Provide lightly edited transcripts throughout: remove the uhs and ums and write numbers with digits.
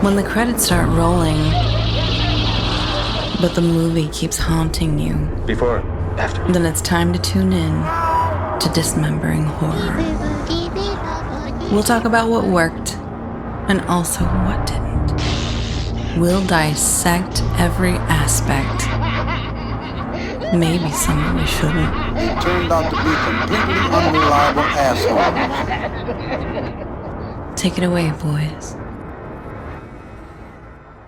When the credits start rolling, but the movie keeps haunting you. Before, after. Then it's time to tune in to Dismembering Horror. We'll talk about what worked and also what didn't. We'll dissect every aspect. Maybe some of we shouldn't. They turned out to be completely unreliable assholes. Take it away, boys.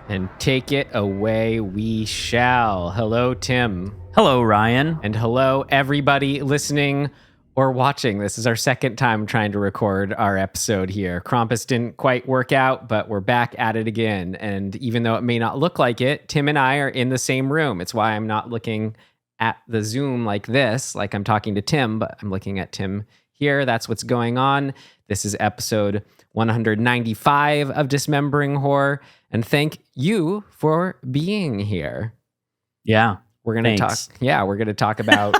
And take it away we shall. Hello, Tim. Hello, Ryan. And hello, everybody listening or watching. This is our second time trying to record our episode here. Krampus didn't quite work out, but we're back at it again. And even though it may not look like it, Tim and I are in the same room. It's why I'm not looking at the Zoom like this, like I'm talking to Tim, but I'm looking at Tim here. That's what's going on. This is episode 195 of Dismembering Horror. And thank you for being here. Yeah. We're going to talk. Yeah, we're going to talk about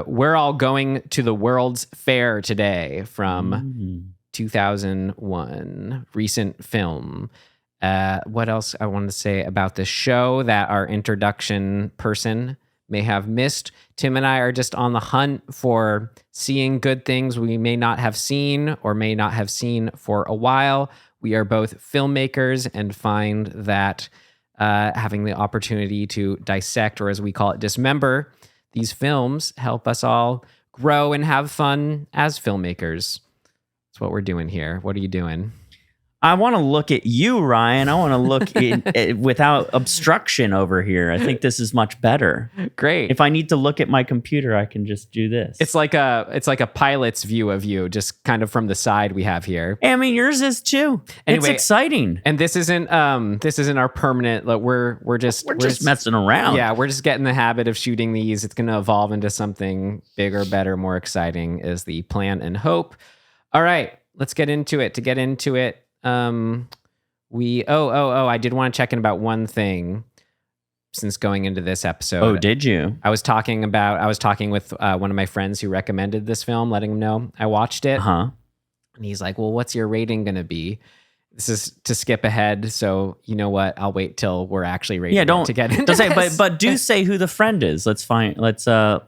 we're all going to the World's Fair today from 2001, recent film. What else I wanted to say about the show that our introduction person may have missed? Tim and I are just on the hunt for seeing good things we may not have seen or may not have seen for a while. We are both filmmakers and find that having the opportunity to dissect, or as we call it, dismember, these films help us all grow and have fun as filmmakers. That's what we're doing here. What are you doing? I want to look at you, Ryan. I want to look without obstruction over here. I think this is much better. Great. If I need to look at my computer, I can just do this. It's like a pilot's view of you, just kind of from the side we have here. I mean, yours is too. Anyway, it's exciting. And this isn't our permanent. Like we're just messing around. Yeah, we're just getting the habit of shooting these. It's going to evolve into something bigger, better, more exciting. Is the plan and hope. All right, let's get into it. To get into it. I did want to check in about one thing since going into this episode. Oh, did you? I was talking with one of my friends who recommended this film, letting him know I watched it. Uh-huh. And he's like, well, what's your rating going to be? This is to skip ahead. So you know what? I'll wait till we're actually rating to get into this. But do say who the friend is. Let's shout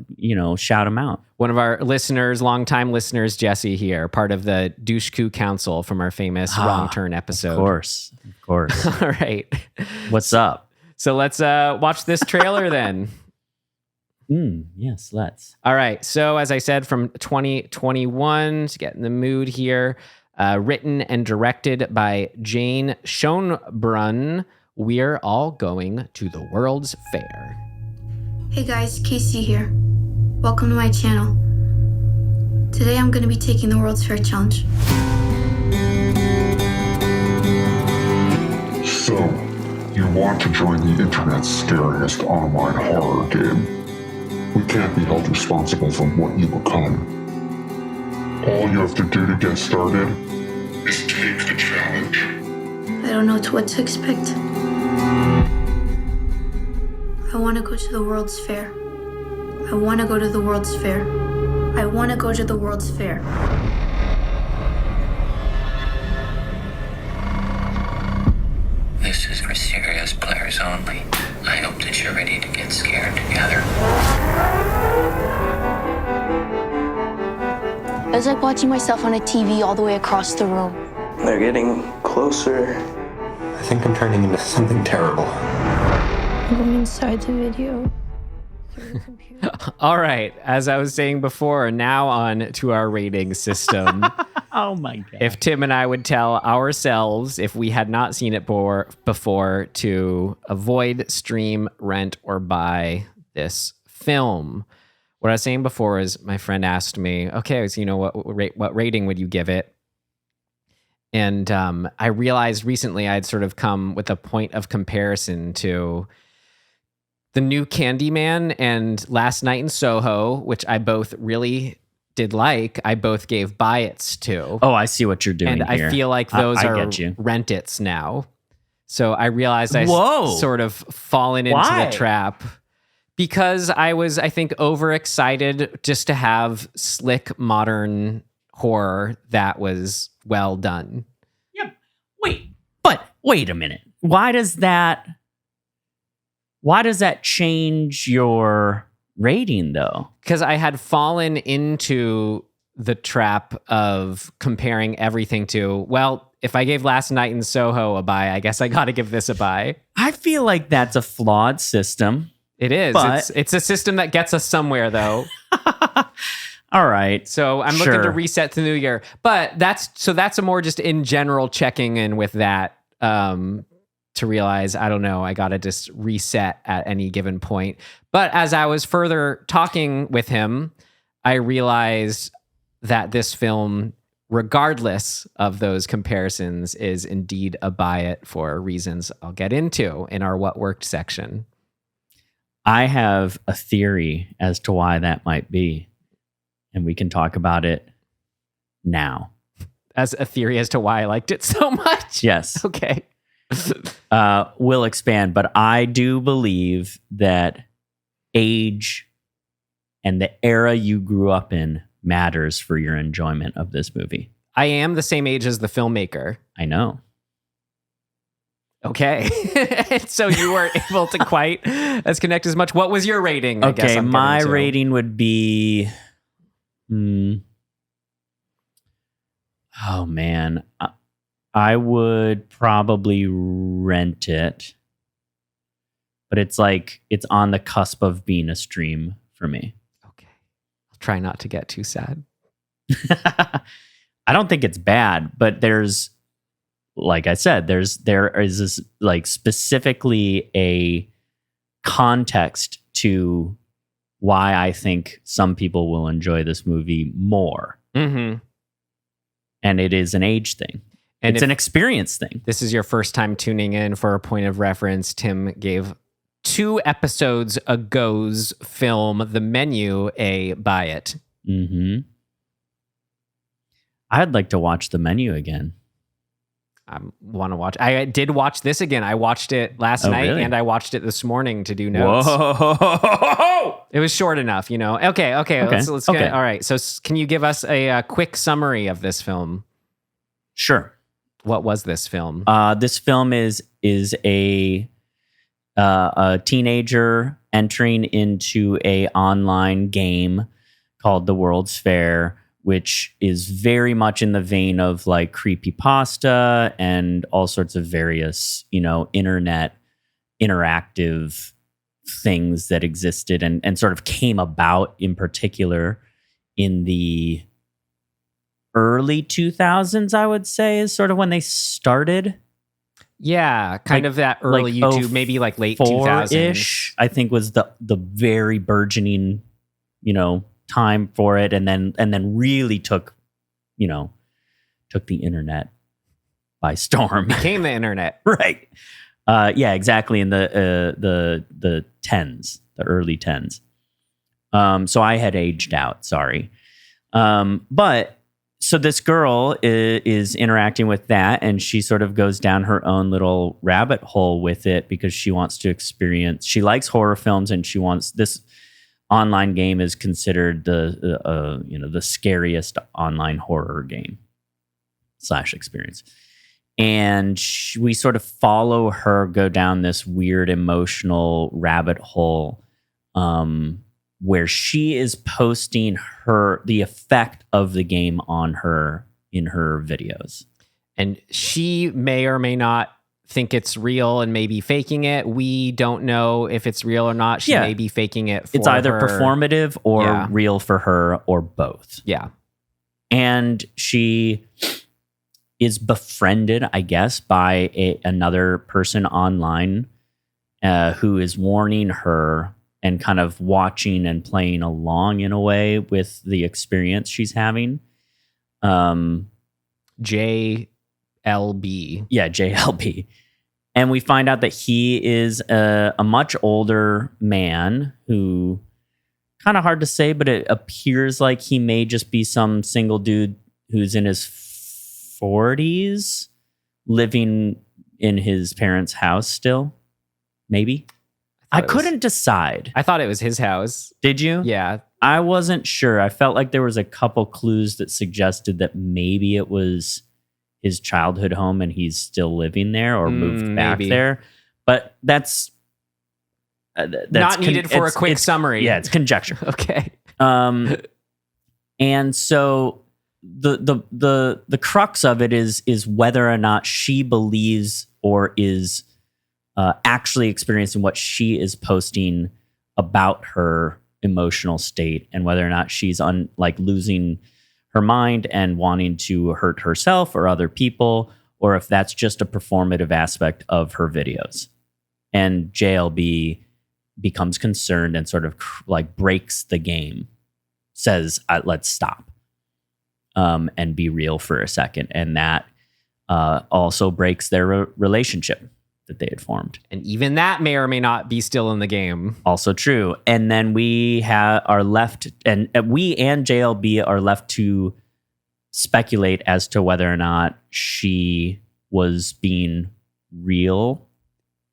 him out. One of our listeners, longtime listeners, Jesse here, part of the Douche-Coup Council from our famous Wrong Turn episode. Of course. All right. What's up? So let's watch this trailer then. Yes, let's. All right. So as I said, from 2021, to get in the mood here, written and directed by Jane Schoenbrun, we're all going to the World's Fair. Hey guys, Casey here. Welcome to my channel. Today I'm going to be taking the World's Fair Challenge. So, you want to join the internet's scariest online horror game. We can't be held responsible for what you become. All you have to do to get started is take the challenge. I don't know what to expect. I want to go to the World's Fair. I want to go to the World's Fair. I want to go to the World's Fair. This is for serious players only. I hope that you're ready to get scared together. It was like watching myself on a TV all the way across the room. They're getting closer. I think I'm turning into something terrible. I'm going inside the video. All right. As I was saying before, now on to our rating system. Oh my God. If Tim and I would tell ourselves, if we had not seen it before, to avoid, stream, rent, or buy this film. What I was saying before is my friend asked me, okay, so what rating would you give it? And I realized recently I'd sort of come with a point of comparison to the new Candyman and Last Night in Soho, which I both really did like. I both gave buy-its to. Oh, I see what you're doing and here. I feel like those are rent-its now. So I realized I sort of fallen into the trap. Because I was, I think, overexcited just to have slick modern horror that was well done. Yep. Wait, but Wait a minute. Why does that change your rating though? Because I had fallen into the trap of comparing everything to, well, if I gave Last Night in Soho a buy, I guess I got to give this a buy. I feel like that's a flawed system. It is. But- It's a system that gets us somewhere, though. All right. So I'm looking to reset the new year. But that's a more just in general checking in with that to realize, I don't know, I got to just reset at any given point. But as I was further talking with him, I realized that this film, regardless of those comparisons, is indeed a buy it for reasons I'll get into in our What Worked section. I have a theory as to why that might be, and we can talk about it now. As a theory as to why I liked it so much? Yes. Okay. We'll expand, but I do believe that age and the era you grew up in matters for your enjoyment of this movie. I am the same age as the filmmaker. I know. Okay. So you weren't able to quite as connect as much. What was your rating? Okay, my rating would be... Oh, man. I would probably rent it. But it's on the cusp of being a stream for me. Okay. I'll try not to get too sad. I don't think it's bad, but there's, like I said, there is this like specifically a context to why I think some people will enjoy this movie more. Mm-hmm. And it is an age thing. And it's an experience thing. This is your first time tuning in. For a point of reference, Tim gave 2 episodes ago's film, The Menu, a buy it. Mm-hmm. I'd like to watch The Menu again. I want to watch. I did watch this again. I watched it last night, really? and I watched it this morning to do notes. Whoa! It was short enough, you know. Okay. Let's okay. get. All right. So, can you give us a quick summary of this film? Sure. What was this film? This film is a teenager entering into a online game called The World's Fair, which is very much in the vein of like creepypasta and all sorts of various, internet interactive things that existed and sort of came about in particular in the early 2000s, I would say, is sort of when they started. Yeah, kind of that early YouTube, maybe like late 2000s. I think was the very burgeoning, time for it, and then really took the internet by storm. Became the internet. Right. Yeah, exactly. In the tens, the early tens. So I had aged out, sorry. But so this girl is interacting with that, and she sort of goes down her own little rabbit hole with it because she wants to experience, she likes horror films, and she wants this online game is considered the scariest online horror game / experience. And we sort of follow her go down this weird emotional rabbit hole where she is posting the effect of the game on her in her videos. And she may or may not think it's real and may be faking it. We don't know if it's real or not. She may be faking it for it's either her. Performative or real for her, or both. Yeah. And she is befriended, I guess, by another person online who is warning her and kind of watching and playing along in a way with the experience she's having. JLB. Yeah, JLB. And we find out that he is a much older man who, kind of hard to say, but it appears like he may just be some single dude who's in his 40s living in his parents' house still. Maybe. I couldn't decide. I thought it was his house. Did you? Yeah. I wasn't sure. I felt like there was a couple clues that suggested that maybe it was his childhood home and he's still living there or moved back maybe. there. But that's not needed for a quick summary. Yeah, it's conjecture. Okay. And so the crux of it is whether or not she believes or is actually experiencing what she is posting about her emotional state, and whether or not she's losing her mind and wanting to hurt herself or other people, or if that's just a performative aspect of her videos. And JLB becomes concerned and sort of like breaks the game, says, let's stop and be real for a second. And that also breaks their relationship that they had formed. And even that may or may not be still in the game. Also true. And then we are left, and we and JLB are left to speculate as to whether or not she was being real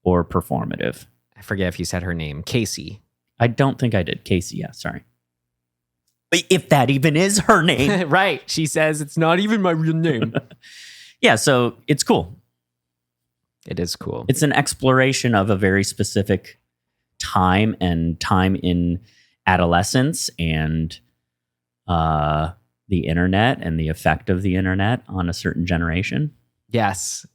or performative. I forget if you said her name. Casey. I don't think I did. Casey, yeah, sorry. But if that even is her name. Right. She says it's not even my real name. Yeah, so it's cool. It is cool. It's an exploration of a very specific time and time in adolescence and the internet and the effect of the internet on a certain generation. Yes.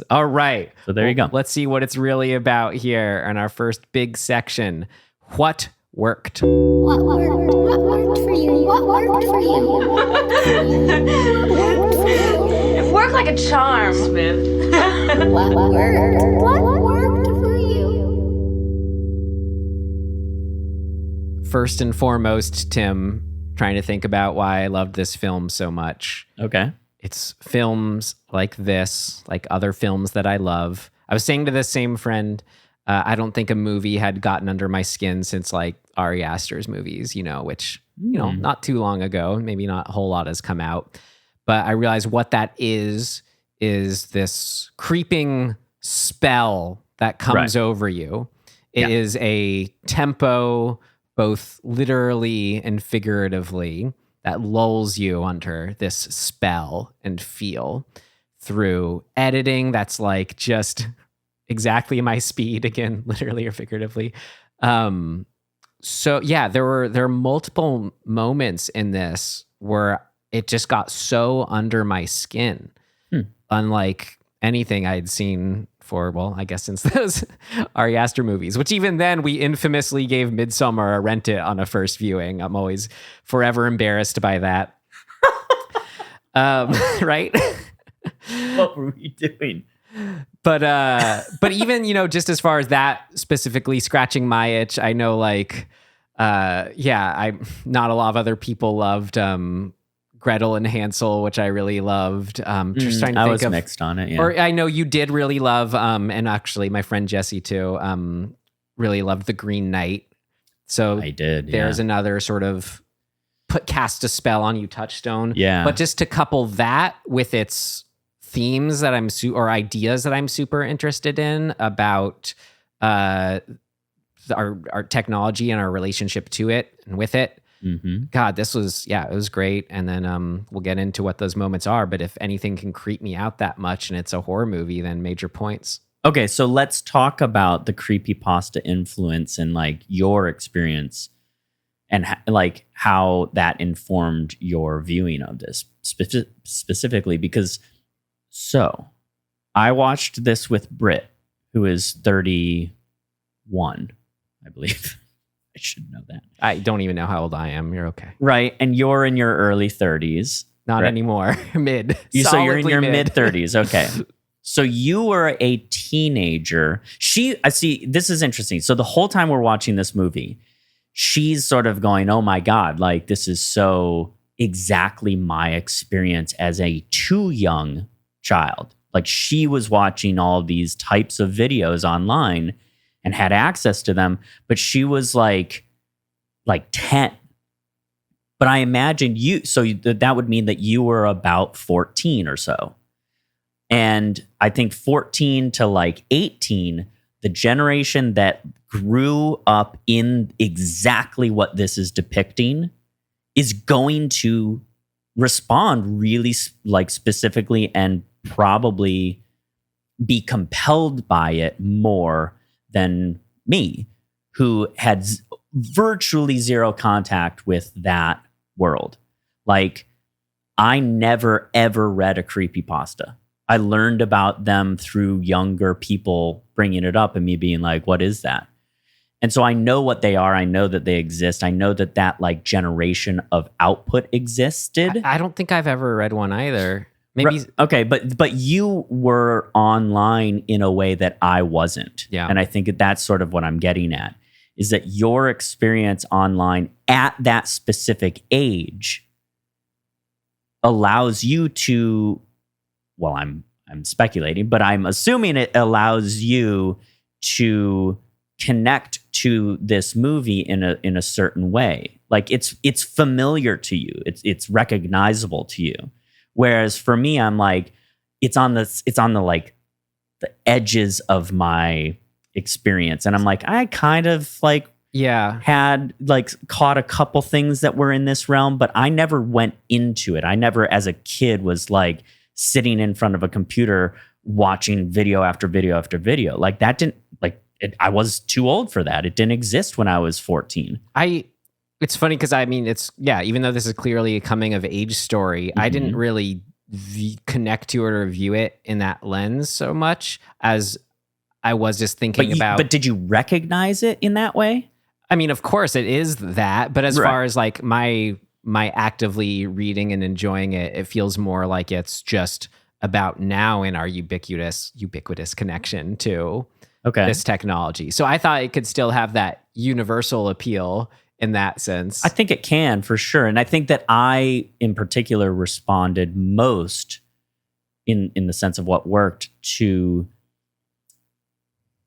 All right. So there you go. Let's see what it's really about here in our first big section. What worked? What worked for you? What worked for you? What worked for you? It worked like a charm, Smith. What worked? What worked for you? First and foremost, Tim, trying to think about why I loved this film so much. Okay. It's films like this, like other films that I love. I was saying to this same friend, I don't think a movie had gotten under my skin since like Ari Aster's movies, which, not too long ago, maybe not a whole lot has come out. But I realized what that is this creeping spell that comes over you. It is a tempo, both literally and figuratively, that lulls you under this spell and feel through editing that's like just exactly my speed, again, literally or figuratively. So yeah, there are multiple moments in this where it just got so under my skin, unlike anything I'd seen for, well, I guess since those Ari Aster movies, which even then we infamously gave Midsommar a rent it on a first viewing. I'm always forever embarrassed by that. Right? What were we doing? But even, just as far as that specifically scratching my itch, I know not a lot of other people loved Gretel and Hansel, which I really loved. Just trying to think I was mixed on it, yeah. Or I know you did really love, and actually my friend Jesse too, really loved The Green Knight. So I did. There's another sort of cast a spell on you touchstone. Yeah. But just to couple that with its themes that or ideas that I'm super interested in about our technology and our relationship to it and with it. Mm-hmm. God, it was great. And then we'll get into what those moments are. But if anything can creep me out that much and it's a horror movie, then major points. Okay, so let's talk about the creepypasta influence and like your experience and like how that informed your viewing of this specifically. Because I watched this with Britt, who is 31, I believe. I should know that. I don't even know how old I am. You're okay. Right. And you're in your early 30s. Not right? anymore. Mid. So you're in your mid 30s. Okay. So you were a teenager. I see. This is interesting. So the whole time we're watching this movie, she's sort of going, oh my God, like this is so exactly my experience as a too young child. Like she was watching all these types of videos online and had access to them, but she was like 10. But I imagine that would mean that you were about 14 or so. And I think 14 to like 18, the generation that grew up in exactly what this is depicting is going to respond really like specifically and probably be compelled by it more than me, who had virtually zero contact with that world. Like, I never ever read a creepypasta. I learned about them through younger people bringing it up and me being like, what is that? And so I know what they are. I know that they exist. I know that like generation of output existed. I don't think I've ever read one either. Maybe. Okay, but you were online in a way that I wasn't. Yeah. And I think that's sort of what I'm getting at, is that your experience online at that specific age allows you to, well, I'm speculating, but I'm assuming it allows you to connect to this movie in a certain way. Like it's familiar to you. It's recognizable to you. Whereas for me, I'm like, it's on the like the edges of my experience. And I'm like, I kind of like had like caught a couple things that were in this realm, but I never went into it. I never as a kid was like sitting in front of a computer watching video after video after video. Like that didn't like I was too old for that. It didn't exist when I was 14. It's funny because I mean, even though this is clearly a coming of age story, I didn't really connect to it or view it in that lens so much as I was just thinking about. But did you recognize it in that way? I mean, of course it is that, but as far as like my actively reading and enjoying it, it feels more like it's just about now in our ubiquitous connection to this technology. So I thought it could still have that universal appeal in that sense. I think it can for sure. And I think that I in particular responded most in the sense of what worked to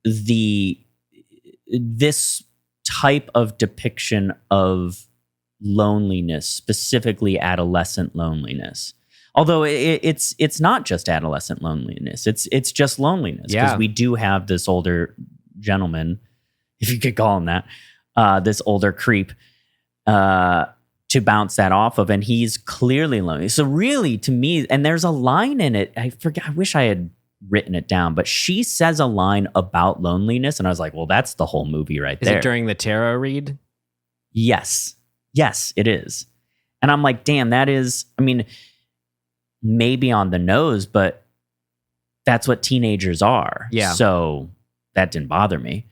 this type of depiction of loneliness, specifically adolescent loneliness. Although it's not just adolescent loneliness, it's just loneliness, because we do have this older gentleman, if you could call him that, this older creep to bounce that off of, and he's clearly lonely. So really, to me, and there's a line in it, I forget, I wish I had written it down, but she says a line about loneliness, and I was like, well, that's the whole movie right there. Is it during the tarot read? Yes, it is. And I'm like, damn, that is, I mean, maybe on the nose, but that's what teenagers are. Yeah. So that didn't bother me.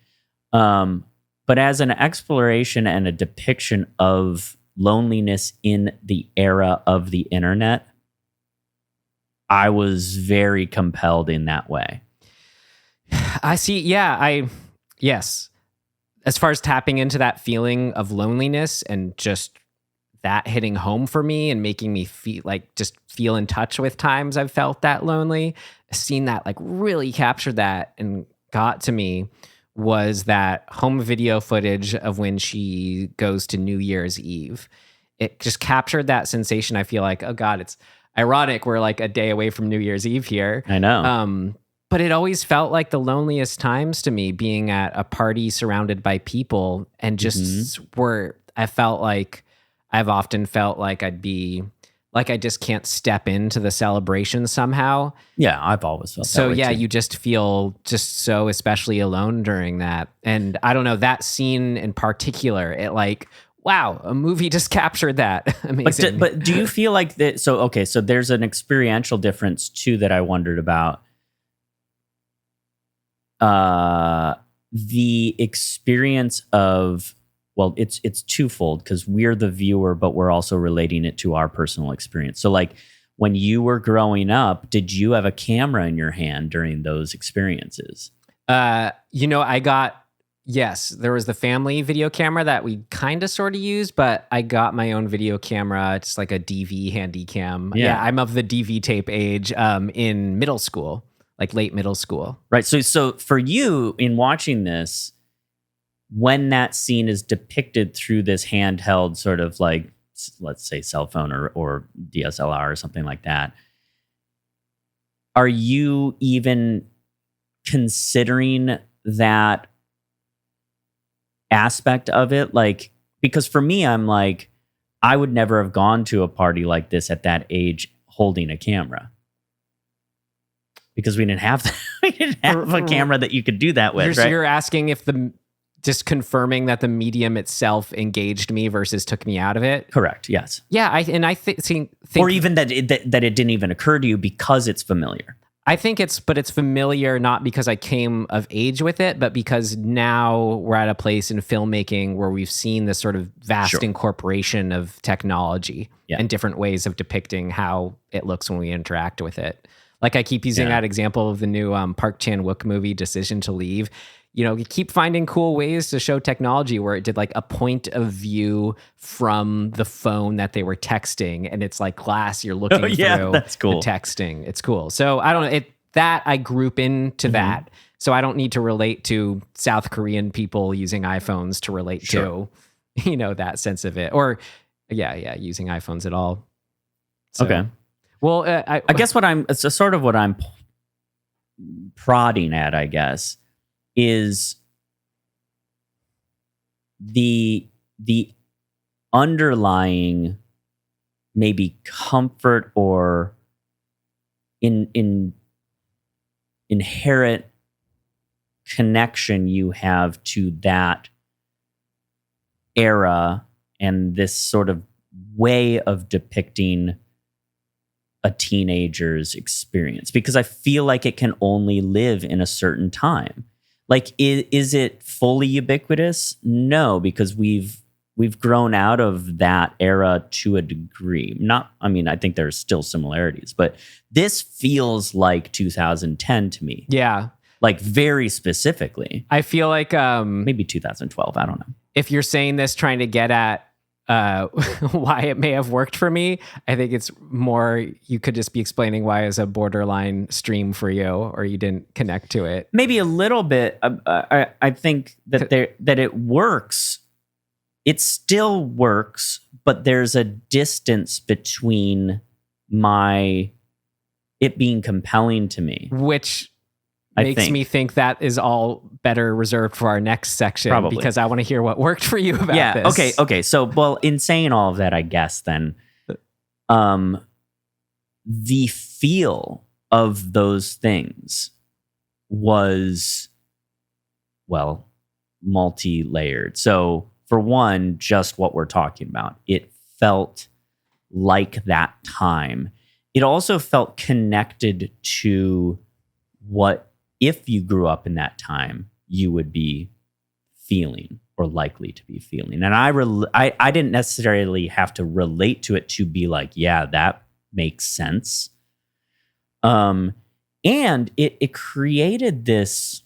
But as an exploration and a depiction of loneliness in the era of the internet, I was very compelled in that way. I see. Yeah. Yes. As far as tapping into that feeling of loneliness and just that hitting home for me and making me feel in touch with times I've felt that lonely, seeing that like really captured that and got to me was that home video footage of when she goes to New Year's Eve. It just captured that sensation. I feel like, oh God, it's ironic. We're like a day away from New Year's Eve here. I know. But it always felt like the loneliest times to me, being at a party surrounded by people and just I've often felt like I'd be like, I just can't step into the celebration somehow. Yeah, I've always felt so. That way Yeah, too. you just feel just so especially alone during that. And I don't know, that scene in particular, it like, wow, a movie just captured that. Amazing. But do you feel like that? So there's an experiential difference too that I wondered about. The experience of, well, it's twofold, because we're the viewer, but we're also relating it to our personal experience. So like when you were growing up, did you have a camera in your hand during those experiences? Yes, there was the family video camera that we kind of sort of used, but I got my own video camera. It's like a DV handy cam. Yeah, I'm of the DV tape age in middle school, like late middle school. Right. So for you in watching this, when that scene is depicted through this handheld sort of like, let's say cell phone or DSLR or something like that, are you even considering that aspect of it? Like, because for me, I'm like, I would never have gone to a party like this at that age holding a camera. Because we didn't have a camera that you could do that with. Right? You're asking if just confirming that the medium itself engaged me versus took me out of it. Correct. Yes. Yeah, I think, or even that it didn't even occur to you because it's familiar. I think it's familiar not because I came of age with it, but because now we're at a place in filmmaking where we've seen this sort of vast incorporation of technology and different ways of depicting how it looks when we interact with it. Like I keep using that example of the new Park Chan-wook movie, Decision to Leave. You know, you keep finding cool ways to show technology where it did like a point of view from the phone that they were texting, and it's like glass you're looking through that's cool. the texting. It's cool. So I don't know, that I group into that. So I don't need to relate to South Korean people using iPhones to relate to, you know, that sense of it. Or using iPhones at all. So, okay. Well, I guess it's sort of what I'm prodding at, I guess, is the underlying maybe comfort or inherent connection you have to that era and this sort of way of depicting a teenager's experience, because I feel like it can only live in a certain time. Like, is it fully ubiquitous? No, because we've grown out of that era to a degree. I think there's still similarities, but this feels like 2010 to me. Yeah. Like very specifically. I feel like maybe 2012, I don't know. If you're saying this trying to get at why it may have worked for me, I think it's more you could just be explaining why it's a borderline stream for you, or you didn't connect to it. Maybe a little bit. I think that it works. It still works, but there's a distance between it being compelling to me, which makes me think that is all better reserved for our next section. Probably. Because I want to hear what worked for you about this. Okay. So, well, in saying all of that, I guess then, the feel of those things was, well, multi-layered. So, for one, just what we're talking about, it felt like that time. It also felt connected to what, if you grew up in that time, you would be feeling or likely to be feeling. And I didn't necessarily have to relate to it to be like, yeah, that makes sense. And it created this,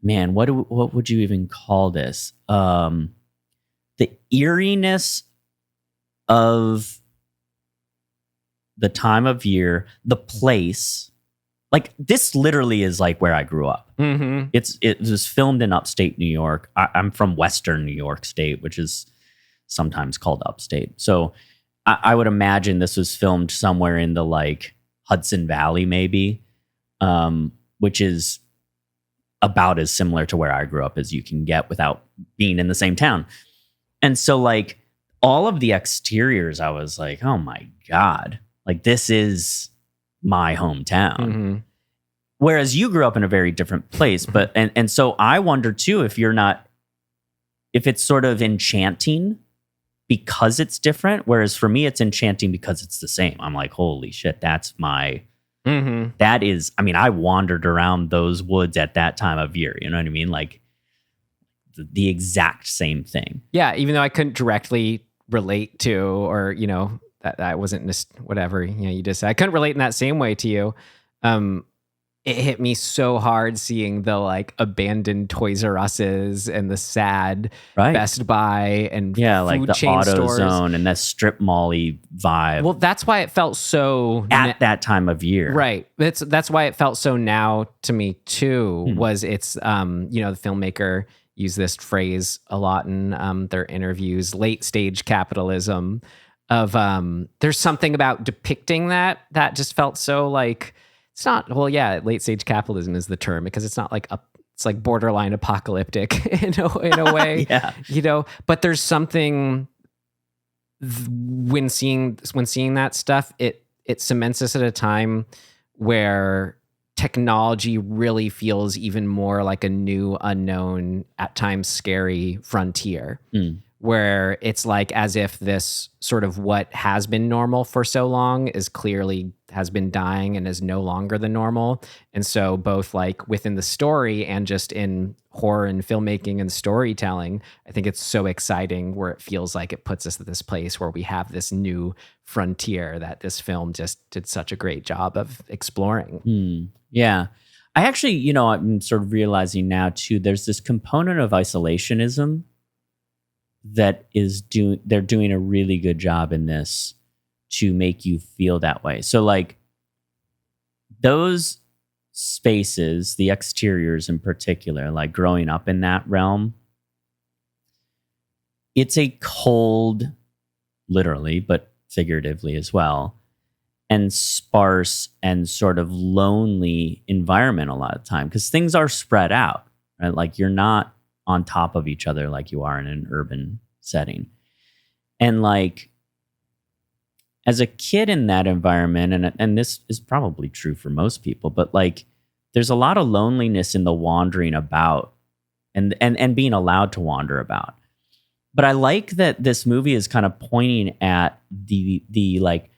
man, what would you even call this? The eeriness of the time of year, the place. Like, this literally is like where I grew up. Mm-hmm. It was filmed in upstate New York. I'm from Western New York State, which is sometimes called upstate. So I would imagine this was filmed somewhere in the like Hudson Valley, maybe, which is about as similar to where I grew up as you can get without being in the same town. And so like all of the exteriors, I was like, oh my God, like this is my hometown. Mm-hmm. Whereas you grew up in a very different place. But and so I wonder too if it's sort of enchanting because it's different. Whereas for me, it's enchanting because it's the same. I'm like, holy shit, that's that is, I mean, I wandered around those woods at that time of year. You know what I mean? Like the exact same thing. Yeah, even though I couldn't directly relate to, or, you know, that wasn't just whatever, you know, you just said. I couldn't relate in that same way to you. It hit me so hard seeing the like abandoned Toys R Us's and the sad Best Buy and food like the chain stores. AutoZone and that strip mall-y vibe. Well, that's why it felt so at that time of year. Right. That's why it felt so now to me too, was it's, you know, the filmmaker used this phrase a lot in their interviews, late stage capitalism. Of there's something about depicting that just felt so like, it's not, well, yeah, late stage capitalism is the term, because it's not like it's like borderline apocalyptic in a way. Yeah. You know, but there's something when seeing that stuff, it cements us at a time where technology really feels even more like a new, unknown, at times scary frontier. Where it's like as if this sort of what has been normal for so long is clearly has been dying and is no longer the normal. And so both like within the story and just in horror and filmmaking and storytelling, I think it's so exciting where it feels like it puts us at this place where we have this new frontier that this film just did such a great job of exploring. Yeah. I actually, I'm sort of realizing now too, there's this component of isolationism that they're doing a really good job in this to make you feel that way. So like those spaces, the exteriors in particular, like growing up in that realm, it's a cold, literally, but figuratively as well, and sparse and sort of lonely environment a lot of time because things are spread out, right? Like you're not on top of each other like you are in an urban setting. And like as a kid in that environment, and this is probably true for most people, but like there's a lot of loneliness in the wandering about and being allowed to wander about. But I like that this movie is kind of pointing at the like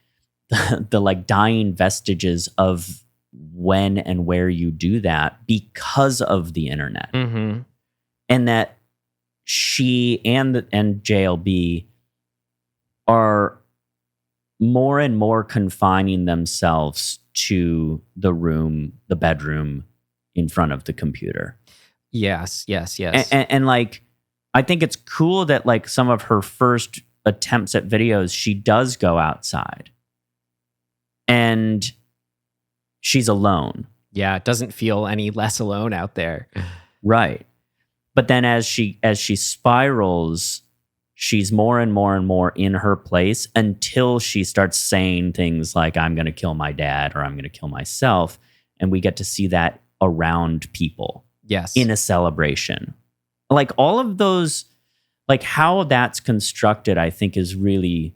the like dying vestiges of when and where you do that because of the internet. And that she and JLB are more and more confining themselves to the bedroom in front of the computer. Yes. And like, I think it's cool that like some of her first attempts at videos, she does go outside and she's alone. Yeah, it doesn't feel any less alone out there. Right. But then as she spirals, she's more and more and more in her place until she starts saying things like, I'm going to kill my dad or I'm going to kill myself. And we get to see that around people. Yes. In a celebration. Like all of those, like how that's constructed, I think is really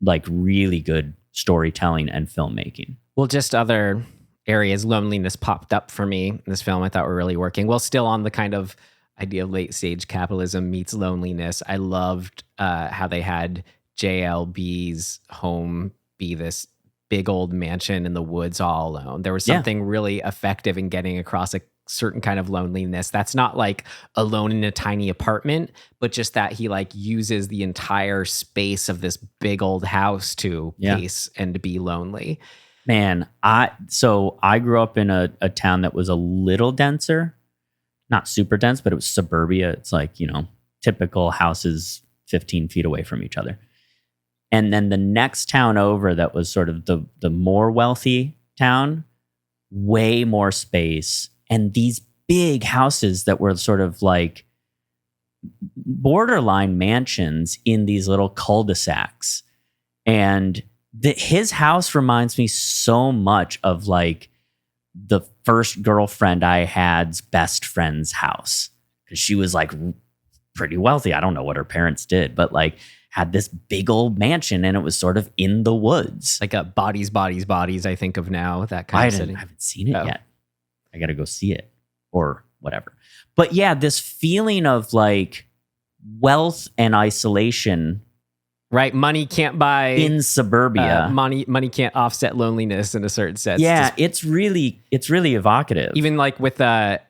good storytelling and filmmaking. Well, just other areas, loneliness popped up for me in this film I thought were really working. Well, still on the kind of idea of late stage capitalism meets loneliness. I loved how they had JLB's home be this big old mansion in the woods all alone. There was something really effective in getting across a certain kind of loneliness. That's not like alone in a tiny apartment, but just that he like uses the entire space of this big old house to pace and to be lonely. Man, I grew up in a town that was a little denser, not super dense, but it was suburbia. It's like, typical houses 15 feet away from each other. And then the next town over that was sort of the more wealthy town, way more space. And these big houses that were sort of like borderline mansions in these little cul-de-sacs. And his house reminds me so much of like the first girlfriend I had's best friend's house. Because she was like pretty wealthy. I don't know what her parents did, but like had this big old mansion and it was sort of in the woods. Like a Bodies, I think of now, that kind of setting. I haven't seen it yet. I got to go see it or whatever. But yeah, this feeling of like wealth and isolation. Right. Money can't buy in suburbia. Money can't offset loneliness in a certain sense. Yeah, it's really evocative. Even like with I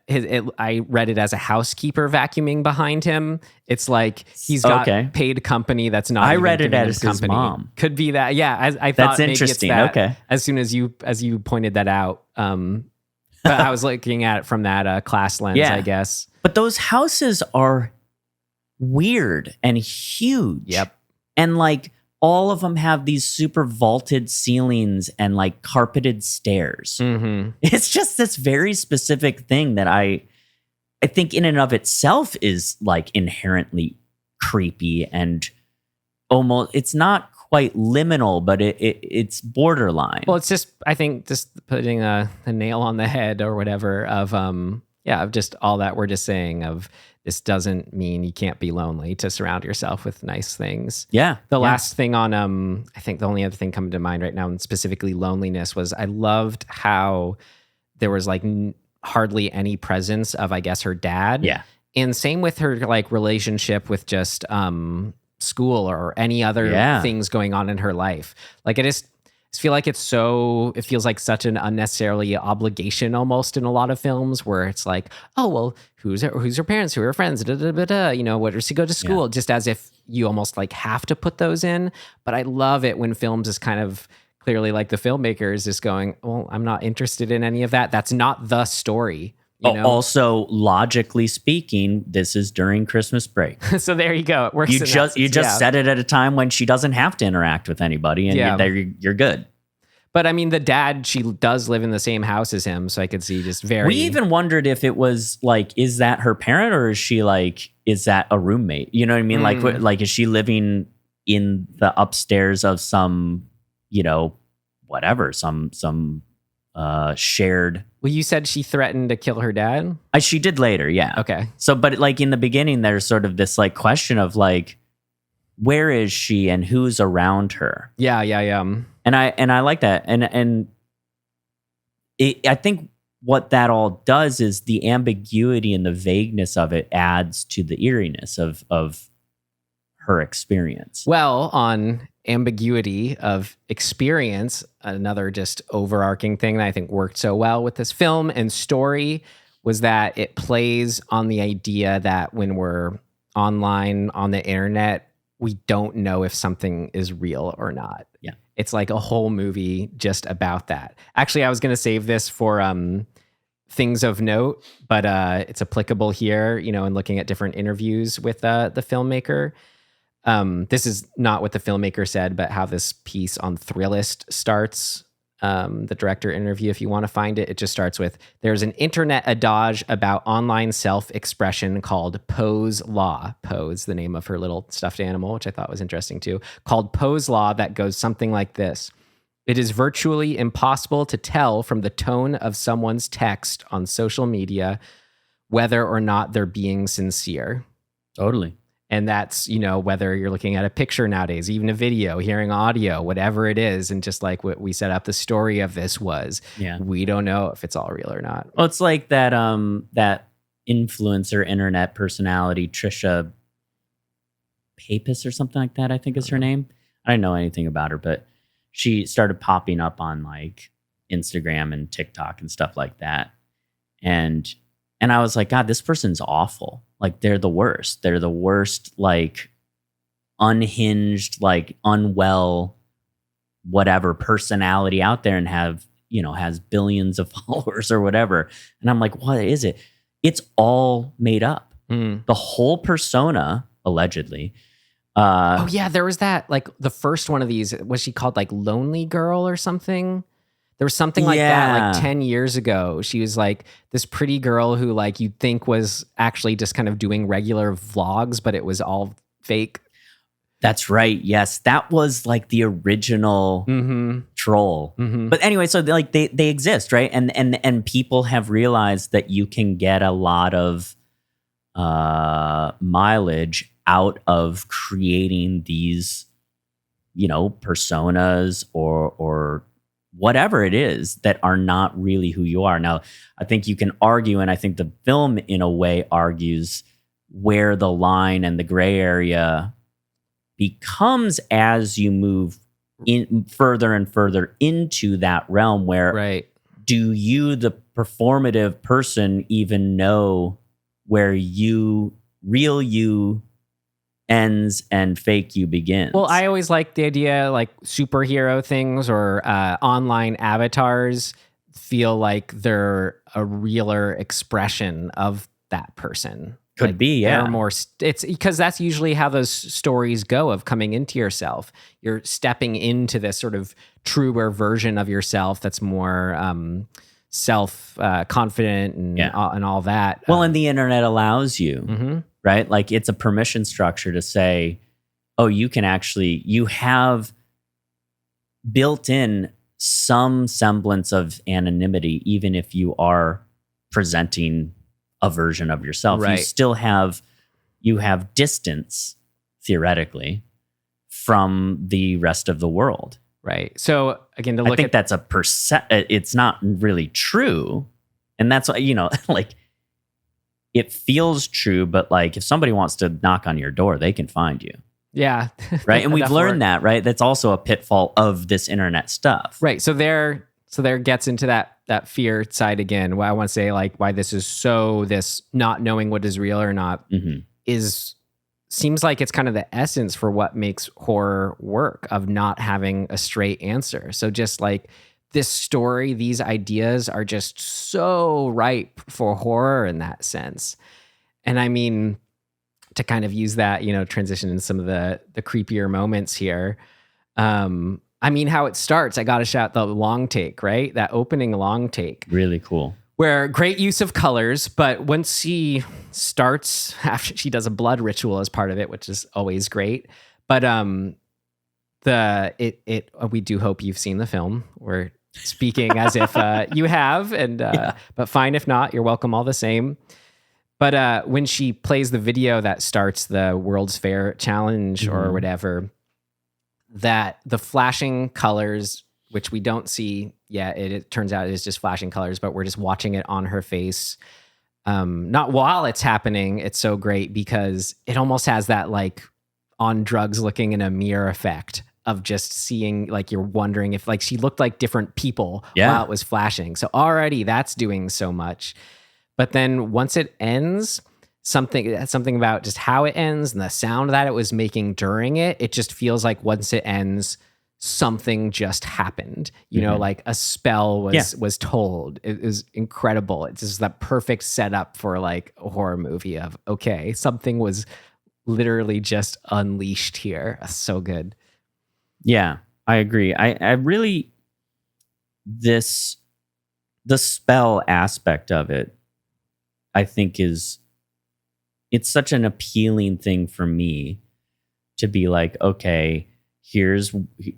read it as a housekeeper vacuuming behind him. It's like he's got paid company that's not. I even read it as his company. Mom. Could be that. Yeah, I thought that's maybe interesting. It's that, okay. As soon as you pointed that out, but I was looking at it from that class lens, I guess. But those houses are weird and huge. Yep. And like all of them have these super vaulted ceilings and like carpeted stairs. Mm-hmm. It's just this very specific thing that I think in and of itself is like inherently creepy and almost, it's not quite liminal, but it's borderline. Well, it's just, I think just putting a nail on the head or whatever of, Yeah, of just all that we're just saying of this doesn't mean you can't be lonely to surround yourself with nice things. Yeah. The last thing on I think the only other thing coming to mind right now, and specifically loneliness, was I loved how there was like hardly any presence of, I guess, her dad. Yeah. And same with her like relationship with just school or any other things going on in her life. Like I feel like it feels like such an unnecessarily obligation almost in a lot of films where it's like, oh, well, who's her parents? Who are her friends? You know, where does she go to school? Just as if you almost like have to put those in. But I love it when films is kind of clearly like the filmmaker is just going, well, I'm not interested in any of that. That's not the story. You know? Also, logically speaking, this is during Christmas break. So there you go. It works. You just set it at a time when she doesn't have to interact with anybody, and you're good. But I mean, the dad, she does live in the same house as him, so I could see just very. We even wondered if it was like, is that her parent or is she like, is that a roommate? You know what I mean? Like, is she living in the upstairs of some, you know, whatever, some shared. Well, you said she threatened to kill her dad? She did later, yeah. Okay. So, but like in the beginning, there's sort of this like question of like, where is she and who's around her? Yeah. And I like that. And I think what that all does is the ambiguity and the vagueness of it adds to the eeriness of her experience. Well, on ambiguity of experience, another just overarching thing that I think worked so well with this film and story was that it plays on the idea that when we're online on the internet, we don't know if something is real or not. Yeah. It's like a whole movie just about that. Actually, I was going to save this for things of note, but it's applicable here, you know, in looking at different interviews with the filmmaker. This is not what the filmmaker said, but how this piece on Thrillist starts. The director interview, if you want to find it, it just starts with, there's an internet adage about online self-expression called Poe's Law. Poe's the name of her little stuffed animal, which I thought was interesting too, called Poe's Law, that goes something like this. It is virtually impossible to tell from the tone of someone's text on social media whether or not they're being sincere. Totally. And that's, you know, whether you're looking at a picture nowadays, even a video, hearing audio, whatever it is. And just like what we set up, the story of this was, we don't know if it's all real or not. Well, it's like that that influencer internet personality, Trisha Papis or something like that, I think is her name. I didn't know anything about her, but she started popping up on like Instagram and TikTok and stuff like that. And I was like, God, this person's awful. Like they're the worst. They're the worst, like unhinged, like unwell, whatever personality out there and has billions of followers or whatever. And I'm like, what is it? It's all made up. The whole persona, allegedly. Oh yeah, there was that, like the first one of these, was she called like Lonely Girl or something? There was something like that like 10 years ago. She was like this pretty girl who like you'd think was actually just kind of doing regular vlogs, but it was all fake. That's right. Yes. That was like the original troll. But anyway, so like they exist, right? And people have realized that you can get a lot of mileage out of creating these, you know, personas or whatever it is that are not really who you are. Now, I think you can argue, and I think the film in a way argues where the line and the gray area becomes as you move in further and further into that realm where do you, the performative person, even know where real you ends and fake you begins? Well, I always like the idea like superhero things or online avatars feel like they're a realer expression of that person. Could like be, yeah. They're more. It's because that's usually how those stories go of coming into yourself. You're stepping into this sort of truer version of yourself that's more self confident and all that. Well, and the internet allows you. Right? Like it's a permission structure to say, oh, you have built in some semblance of anonymity, even if you are presenting a version of yourself. Right. You have distance, theoretically, from the rest of the world. Right. So again, I think that's it's not really true. And that's, like, it feels true, but like if somebody wants to knock on your door, they can find you. Yeah. Right. And we've learned that, right? That's also a pitfall of this internet stuff. Right. So there gets into that fear side again. Why I want to say, like, why this is this not knowing what is real or not seems like it's kind of the essence for what makes horror work, of not having a straight answer. So just like this story, these ideas are just so ripe for horror in that sense. And I mean, to kind of use that, transition in some of the creepier moments here. I mean, how it starts, I got to shout the long take, right? That opening long take. Really cool. Where great use of colors, but once she starts, after she does a blood ritual as part of it, which is always great. But we do hope you've seen the film. We're speaking as if you have, and but fine if not, you're welcome all the same. But when she plays the video that starts the World's Fair challenge or whatever, that the flashing colors, which we don't see yet, it turns out it is just flashing colors, but we're just watching it on her face. Not while it's happening. It's so great because it almost has that like on drugs looking in a mirror effect of just seeing, like, you're wondering if like she looked like different people while it was flashing. So already that's doing so much. But then once it ends, something about just how it ends and the sound that it was making during it, it just feels like once it ends, something just happened. Like a spell was told. It was incredible. It's just that perfect setup for like a horror movie of, okay, something was literally just unleashed here. So good. Yeah, I agree. I really, the spell aspect of it, I think it's such an appealing thing for me to be like, okay,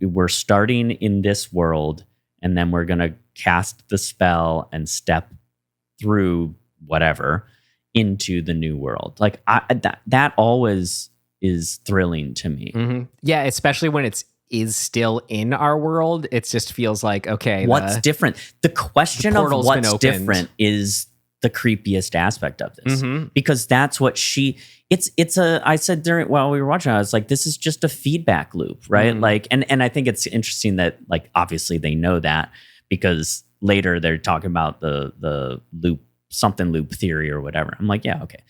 we're starting in this world, and then we're going to cast the spell and step through whatever into the new world. Like that always is thrilling to me. Mm-hmm. Yeah, especially when is still in our world. It just feels like, okay, what's different? The question of what's different is the creepiest aspect of this, because that's what I said while we were watching, I was like, this is just a feedback loop, right? Like, and I think it's interesting that, like, obviously they know that, because later they're talking about the loop theory or whatever. I'm like, yeah, okay.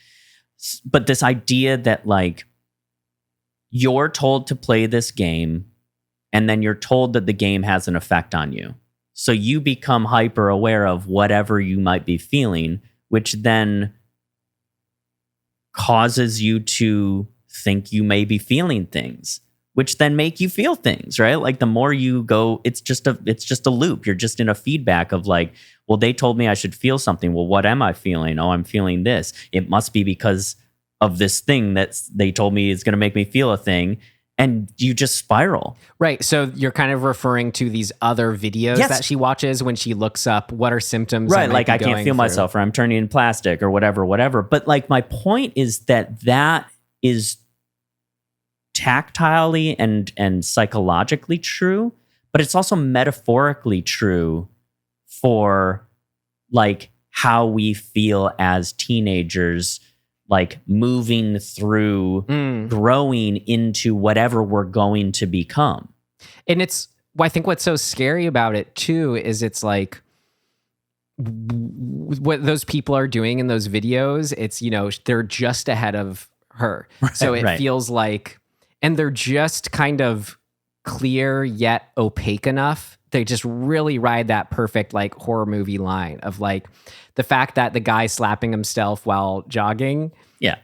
But this idea that, like, you're told to play this game, and then you're told that the game has an effect on you. So you become hyper aware of whatever you might be feeling, which then causes you to think you may be feeling things, which then make you feel things, right? Like the more you go, it's just a loop. You're just in a feedback of like, well, they told me I should feel something. Well, what am I feeling? Oh, I'm feeling this. It must be because of this thing that they told me is going to make me feel a thing. And you just spiral. Right. So you're kind of referring to these other videos that she watches when she looks up what are symptoms. Right. Like I can't feel myself, or I'm turning into plastic, or whatever. But like my point is that is tactilely and psychologically true, but it's also metaphorically true for like how we feel as teenagers, like moving through, growing into whatever we're going to become. And I think what's so scary about it too is it's like what those people are doing in those videos. It's, they're just ahead of her. So it feels like, and they're just kind of clear yet opaque enough. They just really ride that perfect like horror movie line of like the fact that the guy slapping himself while jogging. Yeah.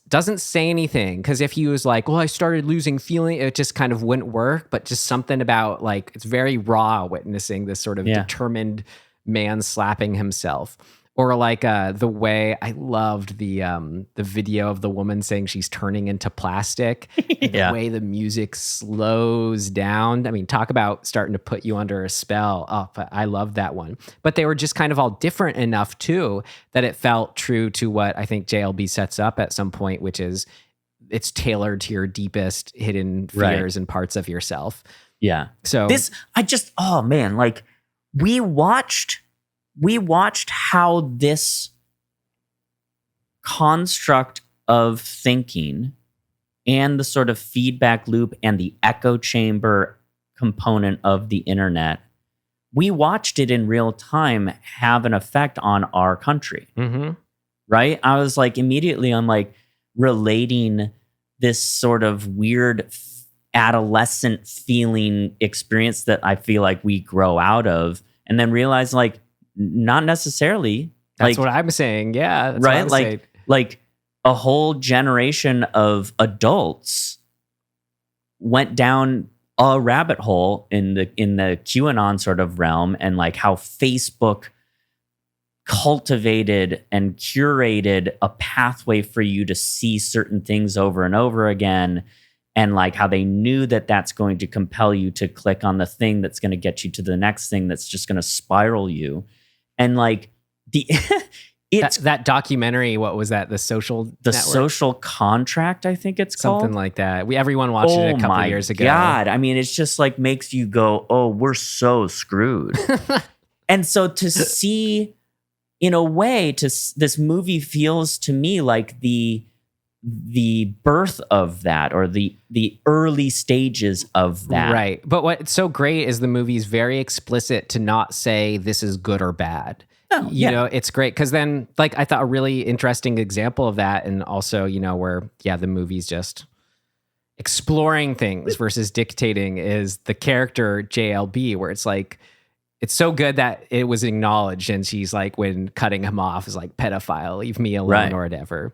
Doesn't say anything. Cause if he was like, well, I started losing feeling, it just kind of wouldn't work. But just something about like, it's very raw witnessing this sort of determined man slapping himself. Or like the way I loved the video of the woman saying she's turning into plastic. And Yeah. the way the music slows down. I mean, talk about starting to put you under a spell. Oh, but I love that one. But they were just kind of all different enough too that it felt true to what I think JLB sets up at some point, which is it's tailored to your deepest hidden fears and parts of yourself. Yeah. So oh man, like we watched how this construct of thinking and the sort of feedback loop and the echo chamber component of the internet, we watched it in real time have an effect on our country. Mm-hmm. Right? I was like, immediately I'm like relating this sort of weird adolescent feeling experience that I feel like we grow out of, and then realize like not necessarily. That's like, what I'm saying. Yeah. That's right. What I'm saying. Like a whole generation of adults went down a rabbit hole in the QAnon sort of realm, and like how Facebook cultivated and curated a pathway for you to see certain things over and over again, and like how they knew that that's going to compel you to click on the thing that's going to get you to the next thing that's just going to spiral you. And like it's that documentary, what was that? The Social Contract, I think it's called. Something like that. Everyone watched it a couple years ago. God, I mean, it's just like makes you go, oh, we're so screwed. And so to see, in a way, this movie feels to me like the birth of that, or the early stages of that. Right. But what's so great is the movie's very explicit to not say this is good or bad. No, you know, it's great because then, like, I thought a really interesting example of that, and also, you know, where the movie's just exploring things versus dictating, is the character JLB, where it's like, it's so good that it was acknowledged, and she's like, when cutting him off, is like, pedophile, leave me alone, or whatever.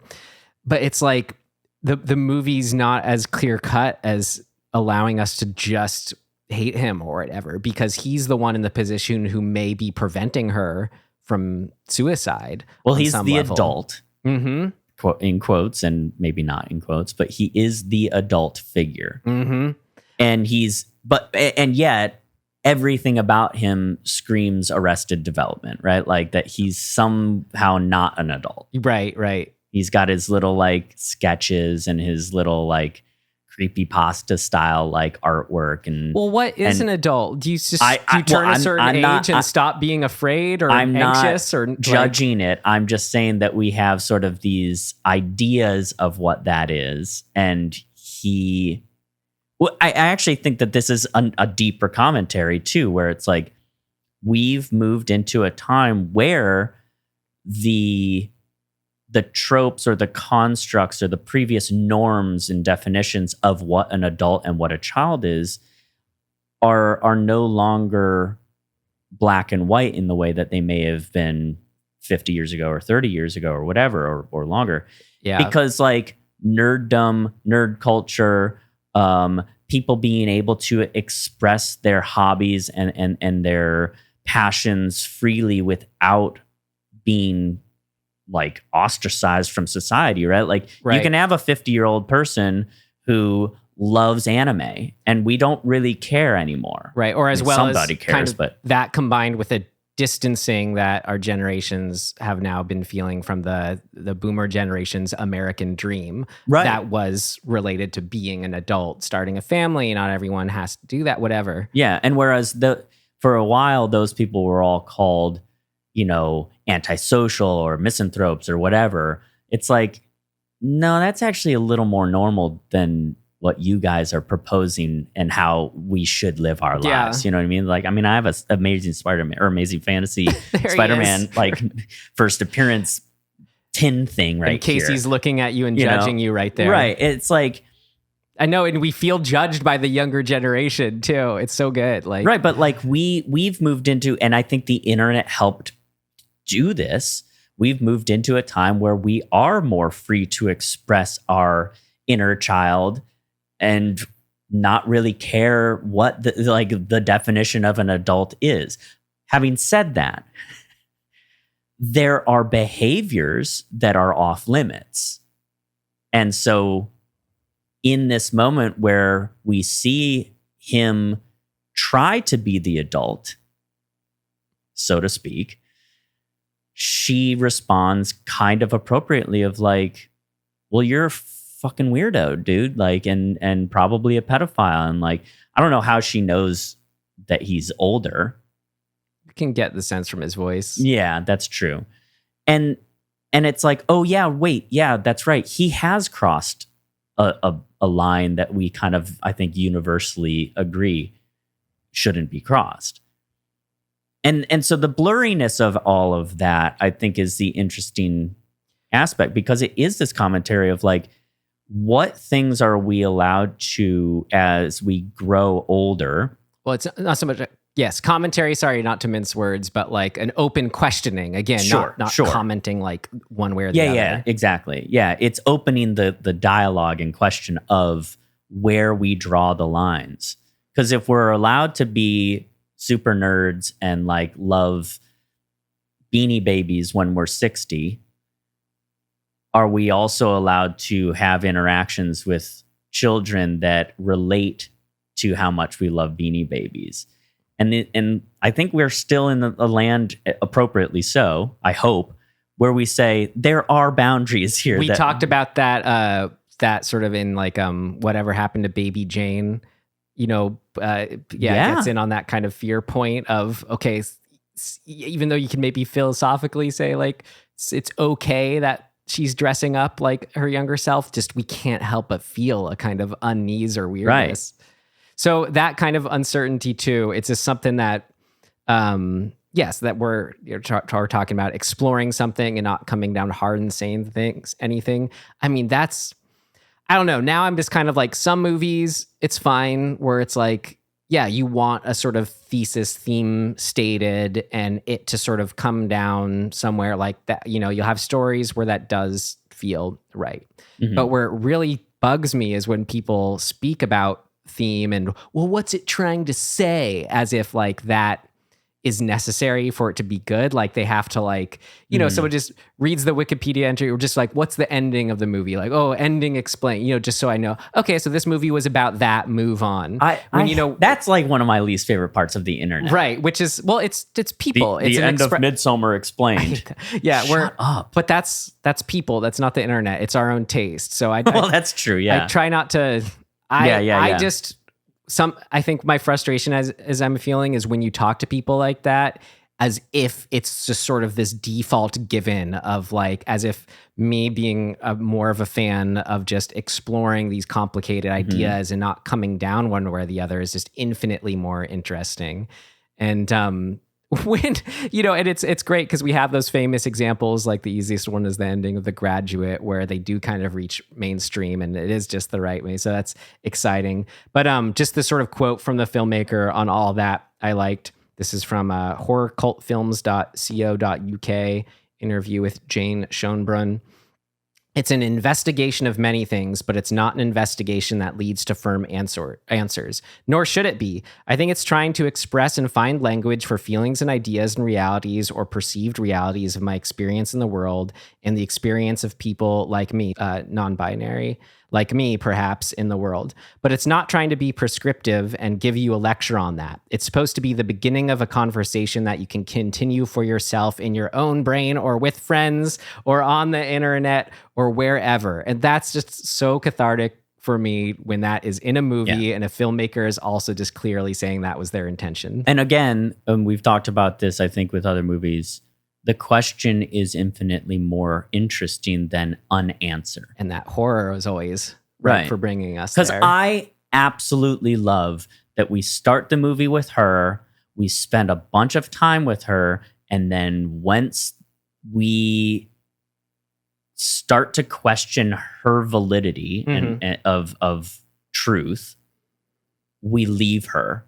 But it's like the movie's not as clear cut as allowing us to just hate him or whatever, because he's the one in the position who may be preventing her from suicide. Well, he's the level. adult, mm-hmm. in quotes, and maybe not in quotes, but he is the adult figure. Mm-hmm. And yet everything about him screams Arrested Development, right? Like that he's somehow not an adult. Right. He's got his little like sketches and his little like creepypasta style like artwork. And well, what is an adult? Do you just do you turn a certain age and stop being afraid or anxious or judging it? I'm just saying that we have sort of these ideas of what that is, and I actually think that this is a deeper commentary too, where it's like we've moved into a time where the tropes or the constructs or the previous norms and definitions of what an adult and what a child is are no longer black and white in the way that they may have been 50 years ago or 30 years ago or whatever, or longer. Yeah. Because like nerddom, nerd culture, people being able to express their hobbies and their passions freely without being like ostracized from society, right? Like you can have a 50-year-old person who loves anime and we don't really care anymore. Right. Or as well somebody as cares, kind of but that combined with a distancing that our generations have now been feeling from the boomer generation's American dream. Right. That was related to being an adult, starting a family. Not everyone has to do that, whatever. Yeah. And whereas for a while, those people were all called, you know, antisocial or misanthropes or whatever. It's like, no, that's actually a little more normal than what you guys are proposing and how we should live our lives. You know what I mean? Like, I mean, I have a Amazing Spider-Man or Amazing Fantasy Spider-Man like first appearance tin thing right here. In case he's looking at you and judging you right there. Right. It's like, I know, and we feel judged by the younger generation too. It's so good. Like, right, but like we've moved into, and I think the internet helped do this. We've moved into a time where we are more free to express our inner child and not really care what the definition of an adult is. Having said that, there are behaviors that are off limits. And so in this moment where we see him try to be the adult, so to speak, she responds kind of appropriately of like, well, you're a fucking weirdo, dude. Like, and probably a pedophile. And like, I don't know how she knows that he's older. You can get the sense from his voice. Yeah, that's true. And it's like, oh yeah, wait, yeah, that's right. He has crossed a line that we kind of, I think, universally agree shouldn't be crossed. And so the blurriness of all of that, I think, is the interesting aspect, because it is this commentary of like, what things are we allowed to as we grow older? Well, it's not so much, yes, commentary, sorry, not to mince words, but like an open questioning. Again, not commenting like one way or the other. Yeah, exactly. Yeah, it's opening the dialogue and question of where we draw the lines. Because if we're allowed to be super nerds and like love Beanie Babies when we're 60, are we also allowed to have interactions with children that relate to how much we love Beanie Babies? And I think we're still in a land, appropriately so, I hope, where we say there are boundaries here. We talked about that sort of in like Whatever Happened to Baby Jane. It gets in on that kind of fear point of, okay, even though you can maybe philosophically say like it's okay that she's dressing up like her younger self, just we can't help but feel a kind of unease or weirdness. Right. So that kind of uncertainty too, it's just something that, that we're talking about, exploring something and not coming down hard and saying anything. I mean, I don't know. Now I'm just kind of like, some movies, it's fine where it's like, yeah, you want a sort of thesis theme stated and it to sort of come down somewhere like that. You'll have stories where that does feel right. Mm-hmm. But where it really bugs me is when people speak about theme and, well, what's it trying to say? As if like that is necessary for it to be good. Like they have to like, someone just reads the Wikipedia entry or just like, what's the ending of the movie? Like, oh, ending explain, just so I know, okay, so this movie was about that, move on. That's like one of my least favorite parts of the internet. Right. Which is, well, it's people. It's the end of Midsommar explained. Yeah. Shut up. But that's people. That's not the internet. It's our own taste. So well, that's true. Yeah. I try not to, I think my frustration as I'm feeling is when you talk to people like that, as if it's just sort of this default given of like, as if me being more of a fan of just exploring these complicated ideas and not coming down one way or the other is just infinitely more interesting. And when and it's great because we have those famous examples, like the easiest one is the ending of The Graduate, where they do kind of reach mainstream and it is just the right way, so that's exciting. But just the sort of quote from the filmmaker on all that I liked. This is from horrorcultfilms.co.uk interview with Jane Schoenbrun. It's an investigation of many things, but it's not an investigation that leads to firm answers, nor should it be. I think it's trying to express and find language for feelings and ideas and realities or perceived realities of my experience in the world and the experience of people like me, non-binary, like me, perhaps, in the world. But it's not trying to be prescriptive and give you a lecture on that. It's supposed to be the beginning of a conversation that you can continue for yourself in your own brain or with friends or on the internet or wherever. And that's just so cathartic for me when that is in a movie and a filmmaker is also just clearly saying that was their intention. And again, we've talked about this, I think, with other movies. The question is infinitely more interesting than unanswered. And that horror is always right for bringing us there. Because I absolutely love that we start the movie with her, we spend a bunch of time with her, and then once we start to question her validity and of truth, we leave her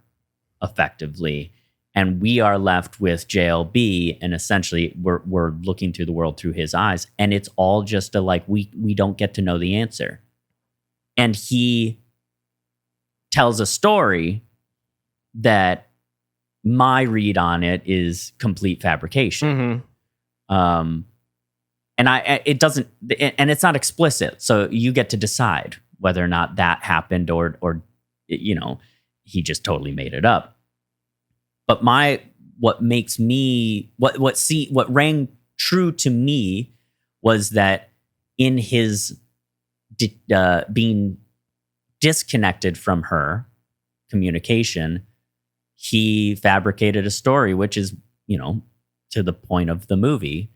effectively. And we are left with JLB, and essentially we're looking through the world through his eyes, and it's all just we don't get to know the answer. And he tells a story that my read on it is complete fabrication. It doesn't, and it's not explicit. So you get to decide whether or not that happened or he just totally made it up. But what rang true to me was that in his being disconnected from her communication, he fabricated a story, which is, to the point of the movie,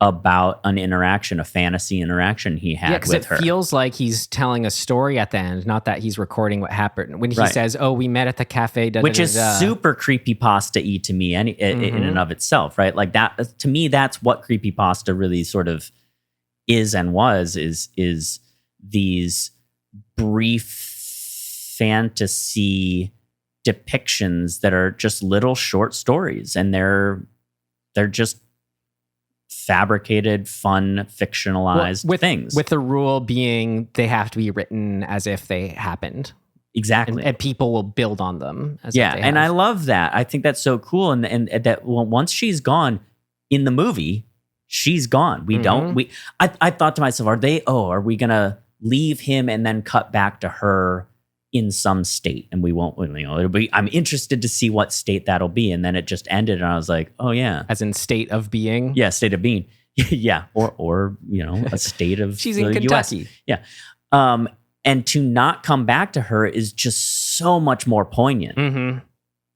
about an interaction, a fantasy interaction he had with her. It feels like he's telling a story at the end, not that he's recording what happened. When he says, "Oh, we met at the cafe," which is super creepypasta-y to me, in and of itself, right? Like that to me, that's what creepypasta really sort of is and was is these brief fantasy depictions that are just little short stories, and they're just fabricated, fun, fictionalized things. With the rule being they have to be written as if they happened. Exactly. And people will build on them as if they and have. I love that. I think that's so cool. And that once she's gone in the movie, she's gone. I thought to myself, are we going to leave him and then cut back to her in some state? And we won't, I'm interested to see what state that'll be. And then it just ended. And I was like, oh yeah. As in state of being? Yeah. State of being. Yeah. Or, a state of she's in Kentucky. US. Yeah. And to not come back to her is just so much more poignant. Mm-hmm.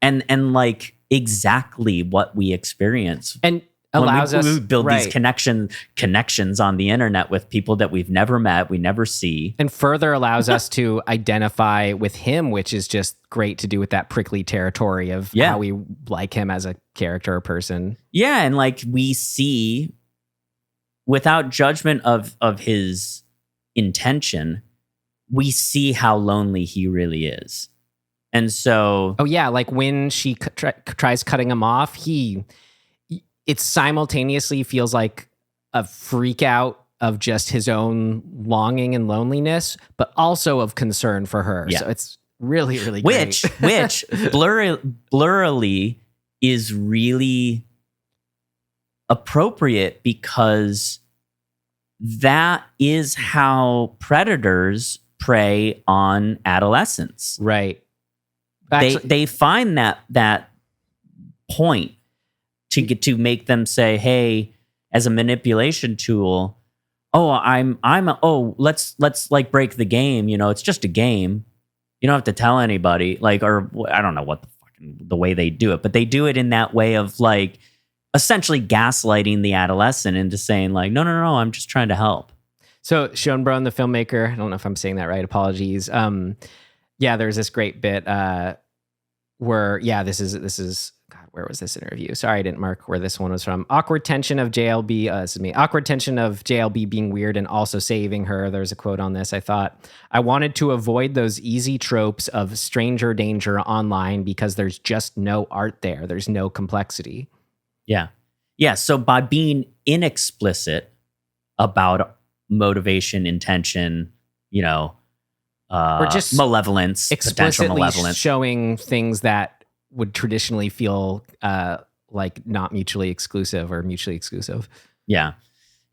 And like exactly what we experience. And allows us to build these connections on the internet with people that we've never met, we never see. And further allows us to identify with him, which is just great to do with that prickly territory of how we like him as a character or person. Yeah. And like we see, without judgment of his intention, we see how lonely he really is. And so... Oh, yeah. Like when she tries cutting him off, it simultaneously feels like a freak out of just his own longing and loneliness, but also of concern for her. Yeah. So it's really, really great. Which blurrily is really appropriate because that is how predators prey on adolescents. Right. Actually, they find that point to get to make them say, "Hey," as a manipulation tool. Let's like break the game. It's just a game. You don't have to tell anybody. Or I don't know what the way they do it, but they do it in that way of like essentially gaslighting the adolescent into saying like, no, I'm just trying to help. So Schoenbrun, the filmmaker, I don't know if I'm saying that right. Apologies. There's this great bit where this is God, where was this interview? Sorry, I didn't mark where this one was from. Awkward tension of JLB. This is me. Awkward tension of JLB being weird and also saving her. There's a quote on this. I thought, I wanted to avoid those easy tropes of stranger danger online because there's just no art there. There's no complexity. Yeah. Yeah. So by being inexplicit about motivation, intention, or just malevolence, potential malevolence, showing things that would traditionally feel like not mutually exclusive or mutually exclusive. Yeah.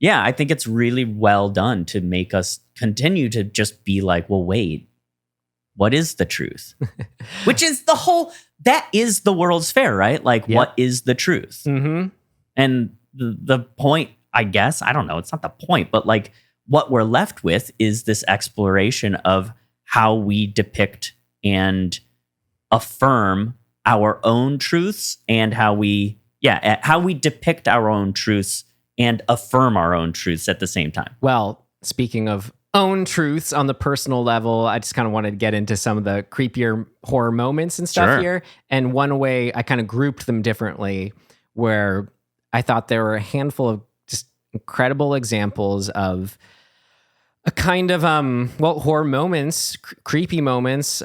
Yeah. I think it's really well done to make us continue to just be like, well, wait, what is the truth? Which is that is the World's Fair, right? Like, what is the truth? Mm-hmm. And the point, I guess, I don't know, it's not the point, but like what we're left with is this exploration of how we depict and affirm our own truths and how we depict our own truths and affirm our own truths at the same time. Well, speaking of own truths on the personal level, I just kind of wanted to get into some of the creepier horror moments and stuff here. And one way I kind of grouped them differently, where I thought there were a handful of just incredible examples of a kind of horror moments, creepy moments,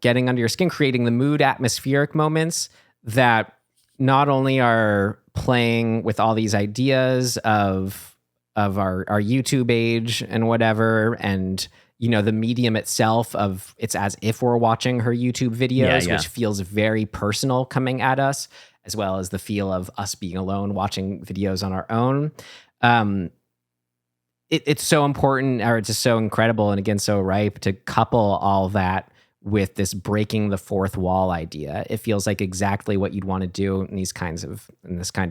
getting under your skin, creating the mood, atmospheric moments that not only are playing with all these ideas of our YouTube age and whatever, and the medium itself of it's as if we're watching her YouTube videos, which feels very personal coming at us, as well as the feel of us being alone watching videos on our own. It's so important, or it's just so incredible, and again, so ripe to couple all that with this breaking the fourth wall idea. It feels like exactly what you'd want to do in this kind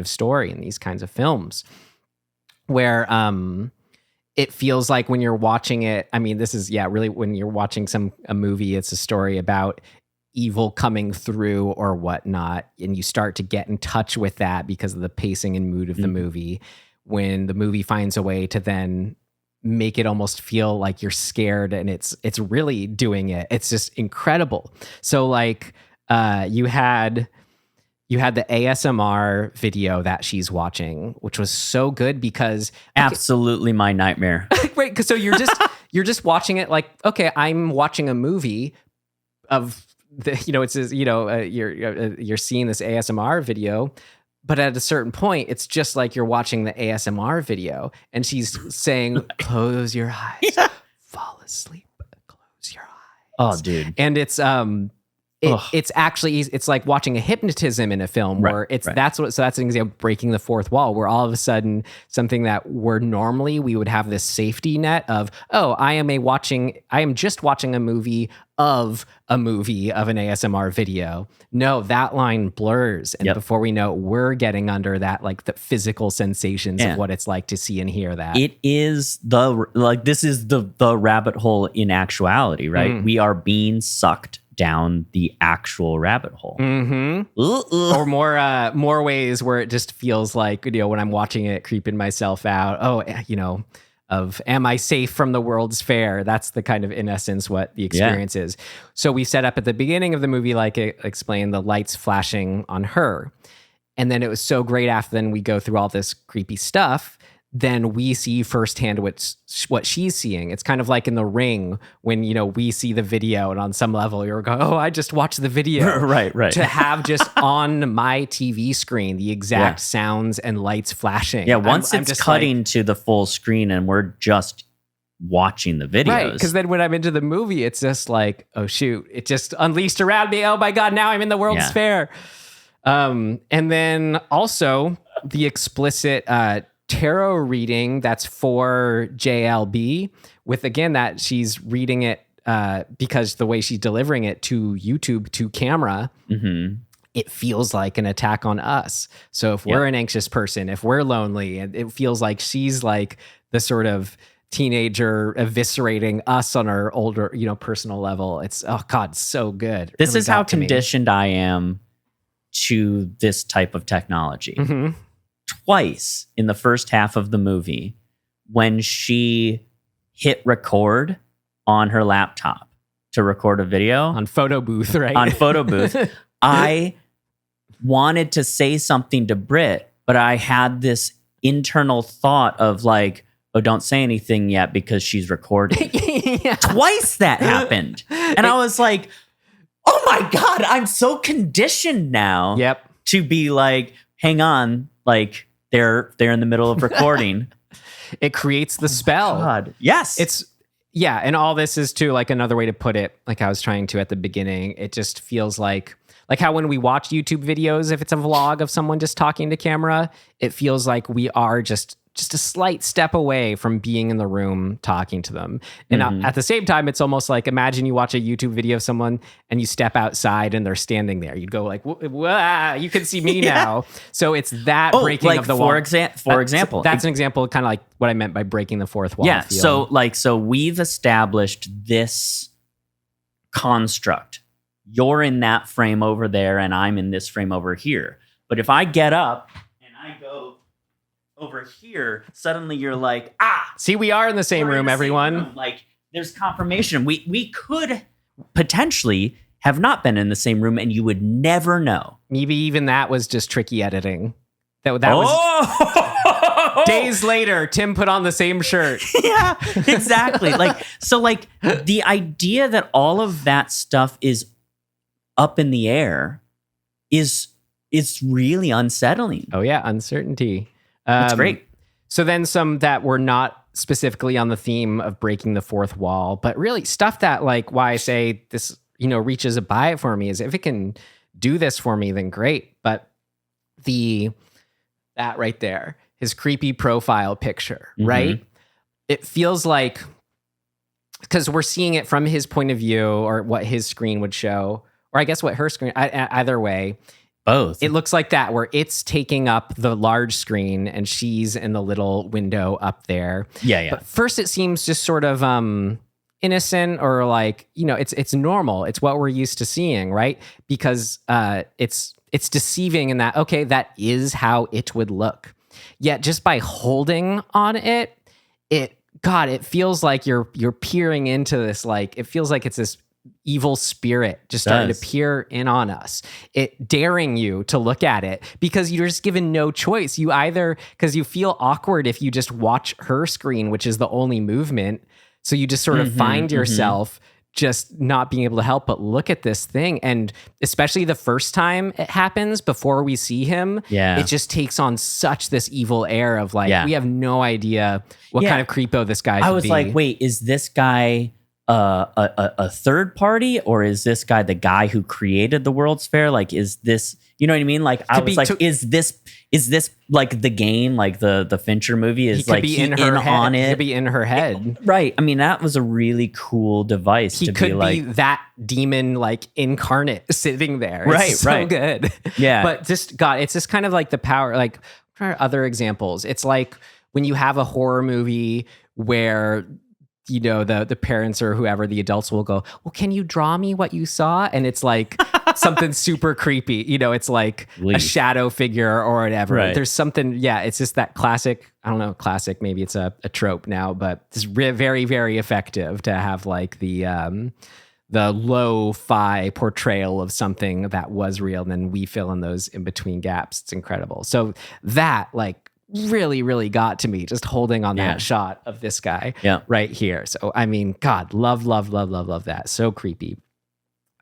of story, in these kinds of films, where it feels like when you're watching it, I mean, this is really when you're watching a movie, it's a story about evil coming through or whatnot, and you start to get in touch with that because of the pacing and mood of the movie. When the movie finds a way to then make it almost feel like you're scared, and it's really doing it. It's just incredible. So like you had the ASMR video that she's watching, which was so good because absolutely my nightmare. Right, because so you're just watching it like, okay, I'm watching a movie of you're seeing this ASMR video. But at a certain point, it's just like you're watching the ASMR video, and she's saying, close your eyes, fall asleep, close your eyes. Oh, dude. And it's actually, it's like watching a hypnotism in a film where that's an example of breaking the fourth wall, where all of a sudden something that where normally we would have this safety net of, I am just watching a movie of an ASMR video. No, that line blurs. And before we know it, we're getting under that, like the physical sensations of what it's like to see and hear that. It is this is the rabbit hole in actuality, right? We are being sucked down the actual rabbit hole. Or more ways where it just feels like, when I'm watching it, creeping myself out. Of am I safe from the World's Fair? That's the kind of, in essence, what the experience is. So we set up at the beginning of the movie, like it explained, the lights flashing on her. And then it was so great after then we go through all this creepy stuff. Then we see firsthand what she's seeing. It's kind of like in The Ring when, we see the video and on some level you're going, I just watched the video. Right. To have just on my TV screen the exact sounds and lights flashing. Yeah, once it's cutting to the full screen and we're just watching the videos. Right, because then when I'm into the movie, it's just like, oh shoot, it just unleashed around me. Oh my God, now I'm in the World's Fair. And then also the explicit tarot reading that's for JLB, with again that she's reading it because the way she's delivering it to YouTube to camera, it feels like an attack on us. So if we're an anxious person, if we're lonely, it feels like she's like the sort of teenager eviscerating us on our older, personal level. It's so good. This is how conditioned I am to this type of technology. Twice in the first half of the movie, when she hit record on her laptop to record a video on photo booth, right? On photo booth, I wanted to say something to Britt, but I had this internal thought of like, don't say anything yet because she's recording. Twice that happened. And I was like, oh my God, I'm so conditioned now to be like, hang on, like they're in the middle of recording. It creates the spell. God. Yes. And all this is too, like another way to put it, like I was trying to at the beginning, it just feels like how when we watch YouTube videos, if it's a vlog of someone just talking to camera, it feels like we are just a slight step away from being in the room talking to them. And at the same time, it's almost like, imagine you watch a YouTube video of someone and you step outside and they're standing there. You'd go like, you can see me now. So it's that breaking of the wall. For example. That's an example of kind of like what I meant by breaking the fourth wall. Yeah. So we've established this construct. You're in that frame over there and I'm in this frame over here. But if I get up and I go over here, suddenly you're like, see, we are in the same room, everyone. Like, there's confirmation. We could potentially have not been in the same room and you would never know. Maybe even that was just tricky editing. That was days later, Tim put on the same shirt. Yeah, exactly. The idea that all of that stuff is up in the air is really unsettling. Oh yeah, uncertainty. That's great. So then some that were not specifically on the theme of breaking the fourth wall, but really stuff that like why I say this, reaches a buy it for me is if it can do this for me, then great. But that right there, his creepy profile picture, right? It feels like, because we're seeing it from his point of view or what his screen would show, or I guess what her screen, either way. Both. It looks like that, where it's taking up the large screen and she's in the little window up there. Yeah. But first it seems just sort of innocent, or like, it's normal. It's what we're used to seeing, right? Because it's deceiving in that, okay, that is how it would look. Yet just by holding on it feels like you're peering into this, like, it feels like it's this evil spirit just starting to peer in on us, it daring you to look at it, because you're just given no choice. You either, because you feel awkward if you just watch her screen, which is the only movement. So you just sort of find yourself just not being able to help but look at this thing. And especially the first time it happens before we see him, it just takes on such this evil air of like, we have no idea what kind of creepo this guy I was like, wait, is this guy a third party, or is this guy the guy who created the World's Fair? Like, is this, you know what I mean? Like, I was like, is this like the game, like the Fincher movie is like he in on it? He could be in her head. Right. I mean, that was a really cool device. He could be that demon, like incarnate sitting there. It's so good. Yeah. But just God, it's just kind of like the power, like other examples. It's like when you have a horror movie where the parents or whoever, the adults will go, well, can you draw me what you saw? And it's like something super creepy. It's like a shadow figure or whatever. Right. There's something, it's just that classic, I don't know, classic, maybe it's a trope now, but it's very, very effective to have like the lo-fi portrayal of something that was real, and then we fill in those in between gaps. It's incredible. So that like really, really got to me, just holding on that shot of this guy right here. So, I mean, God, love that. So creepy.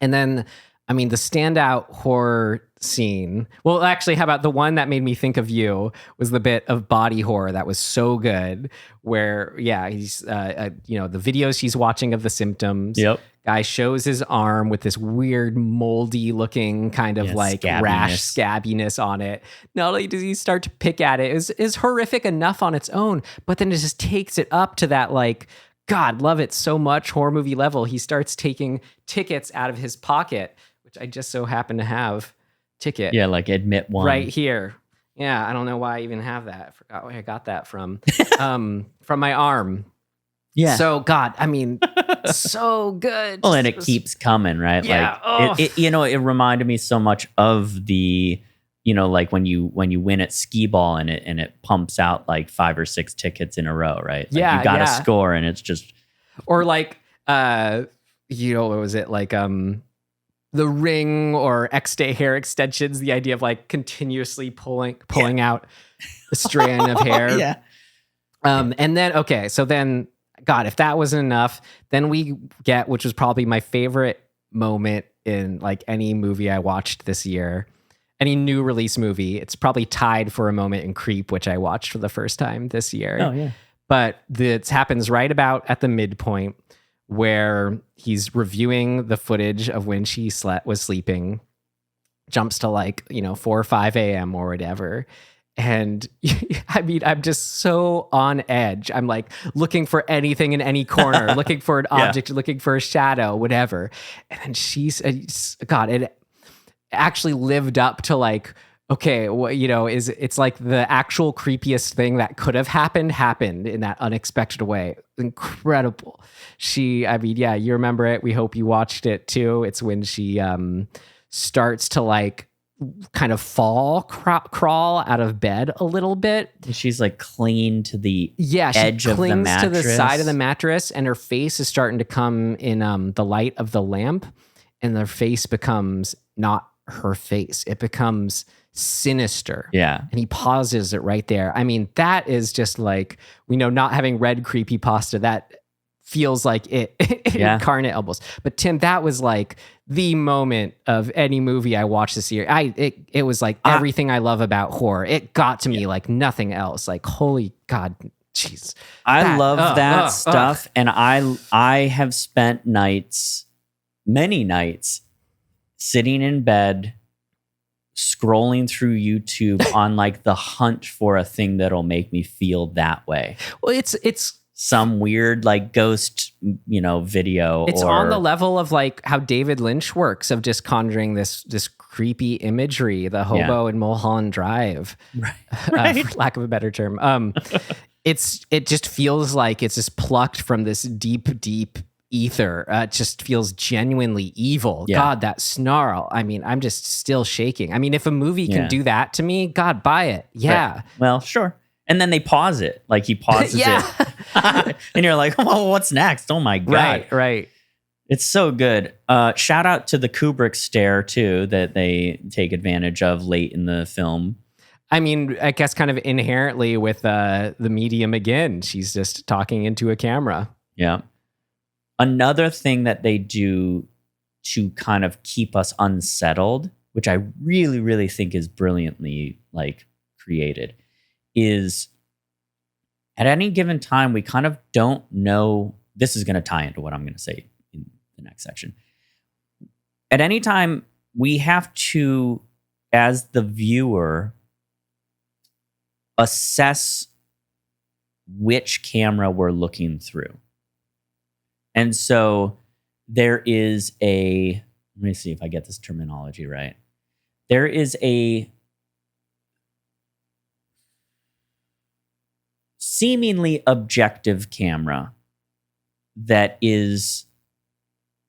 And then, I mean, the standout horror scene. Well, actually, how about the one that made me think of you was the bit of body horror that was so good, where, he's, the videos he's watching of the symptoms. Yep. Guy shows his arm with this weird moldy looking kind of like rash scabbiness on it. Not only does he start to pick at it, is horrific enough on its own, but then it just takes it up to that like, God, love it so much, horror movie level. He starts taking tickets out of his pocket, which I just so happen to have ticket. Yeah, like admit one. Right here. Yeah, I don't know why I even have that. I forgot where I got that from. From my arm. Yeah. So, God, I mean, so good. Well, and it keeps coming, right? Yeah. Like, it reminded me so much of the, like when you win at skee ball and it pumps out like 5 or 6 tickets in a row, right? Like you got to score, and it's just. Or like, what was it? Like, the Ring or X-Day hair extensions, the idea of like continuously pulling out a strand of hair. Yeah. And then, okay, so then, God, if that wasn't enough, then we get, which was probably my favorite moment in like any movie I watched this year, any new release movie. It's probably tied for a moment in Creep, which I watched for the first time this year. Oh, yeah. But it happens right about at the midpoint where he's reviewing the footage of when she was sleeping, jumps to like, 4 or 5 a.m. or whatever. And I mean, I'm just so on edge. I'm like looking for anything in any corner, looking for an object, looking for a shadow, whatever. And then God, it actually lived up to like, okay, well, it's like the actual creepiest thing that could have happened in that unexpected way. Incredible. You remember it. We hope you watched it too. It's when she starts to like kind of crawl out of bed a little bit. She's like clinging to the edge she of the clings mattress. to the side of the mattress, and her face is starting to come in the light of the lamp, and her face becomes not her face. It becomes sinister. Yeah. And he pauses it right there. I mean, that is just like, not having read creepypasta, that feels like it incarnate almost. But Tim, that was like the moment of any movie I watched this year. It was like everything I love about horror. It got to me like nothing else. Like, holy God, Jeez. I love that stuff. And I have spent many nights, sitting in bed, scrolling through YouTube on like the hunt for a thing that'll make me feel that way. Well, it's some weird like ghost, video. It's on the level of like how David Lynch works, of just conjuring this creepy imagery, the hobo in Mulholland Drive, right. For lack of a better term. It just feels like it's just plucked from this deep ether. It just feels genuinely evil. Yeah. God, that snarl. I mean, I'm just still shaking. I mean, if a movie can do that to me, God, buy it. Yeah. Right. Well, sure. And then they pause it. Like he pauses it. And you're like, well, what's next? Oh my God. Right. It's so good. Shout out to the Kubrick stare too, that they take advantage of late in the film. I mean, I guess kind of inherently with the medium again, she's just talking into a camera. Yeah. Another thing that they do to kind of keep us unsettled, which I really, really think is brilliantly like created, is at any given time, we kind of don't know. This is going to tie into what I'm going to say in the next section. At any time, we have to, as the viewer, assess which camera we're looking through. And so there is let me see if I get this terminology right. There is a seemingly objective camera that is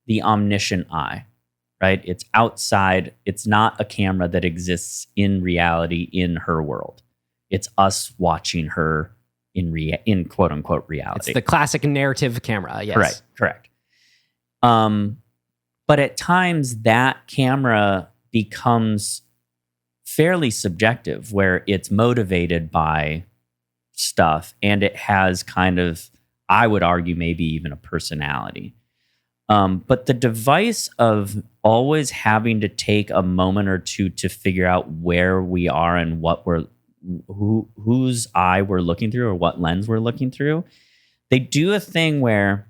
the omniscient eye, right? It's outside. It's not a camera that exists in reality in her world. It's us watching her in quote unquote reality. It's the classic narrative camera. Yes. Correct. But at times that camera becomes fairly subjective, where it's motivated by stuff and it has kind of, I would argue, maybe even a personality. But the device of always having to take a moment or two to figure out where we are and whose eye we're looking through or what lens we're looking through, they do a thing where,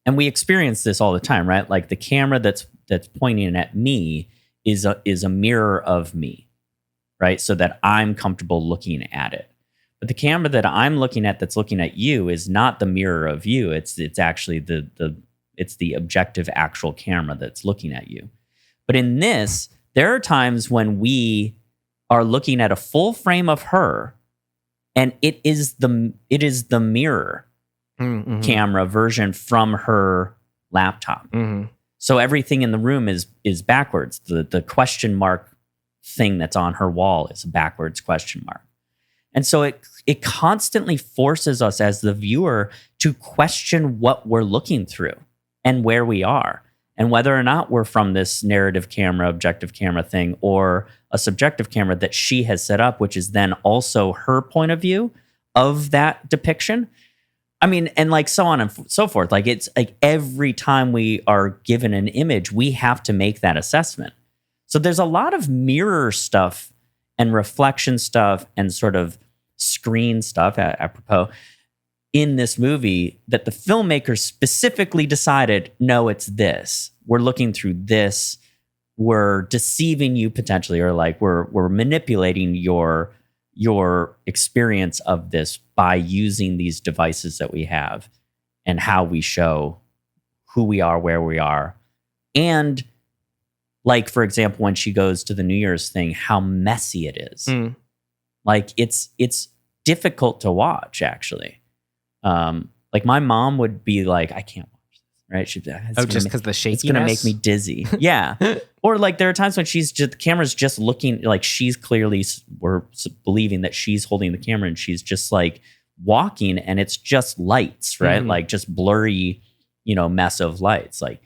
and we experience this all the time, right? Like the camera that's pointing at me is a mirror of me, right? So that I'm comfortable looking at it. But the camera that I'm looking at that's looking at you is not the mirror of you. It's actually it's the objective actual camera that's looking at you. But in this, there are times when we are looking at a full frame of her, and it is the mirror camera version from her laptop. Mm-hmm. So everything in the room is backwards. The question mark thing that's on her wall is a backwards question mark. And so it constantly forces us as the viewer to question what we're looking through and where we are, and whether or not we're from this narrative camera, objective camera thing, or a subjective camera that she has set up, which is then also her point of view of that depiction. I mean, and like so on and so forth. Like it's like every time we are given an image, we have to make that assessment. So there's a lot of mirror stuff and reflection stuff and sort of screen stuff, apropos, in this movie that the filmmakers specifically decided, no, it's this. We're looking through this. We're deceiving you potentially, or like we're manipulating your experience of this by using these devices that we have and how we show who we are, where we are. And like, for example, when she goes to the New Year's thing, how messy it is. Like it's difficult to watch, actually. Like my mom would be like, I can't watch this, right? She'd be like, just because the shakiness? It's going to make me dizzy. Yeah. Or like there are times when the camera's just looking, like she's clearly, we're believing that she's holding the camera and she's just like walking and it's just lights, right? Mm-hmm. Like just blurry, mess of lights. Like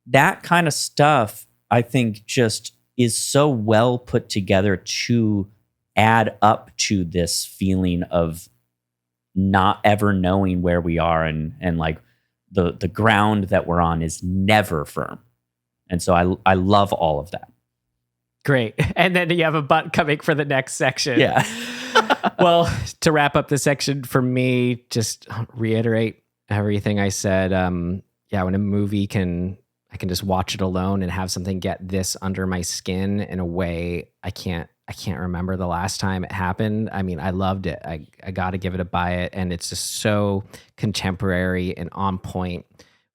that kind of stuff, I think just is so well put together to add up to this feeling of not ever knowing where we are, and like the ground that we're on is never firm. And so I love all of that. Great. And then you have a butt coming for the next section. Yeah. Well, to wrap up the section for me, just reiterate everything I said. When a movie I can just watch it alone and have something get this under my skin in a way I can't remember the last time it happened. I mean, I loved it. I got to give it a buy it. And it's just so contemporary and on point.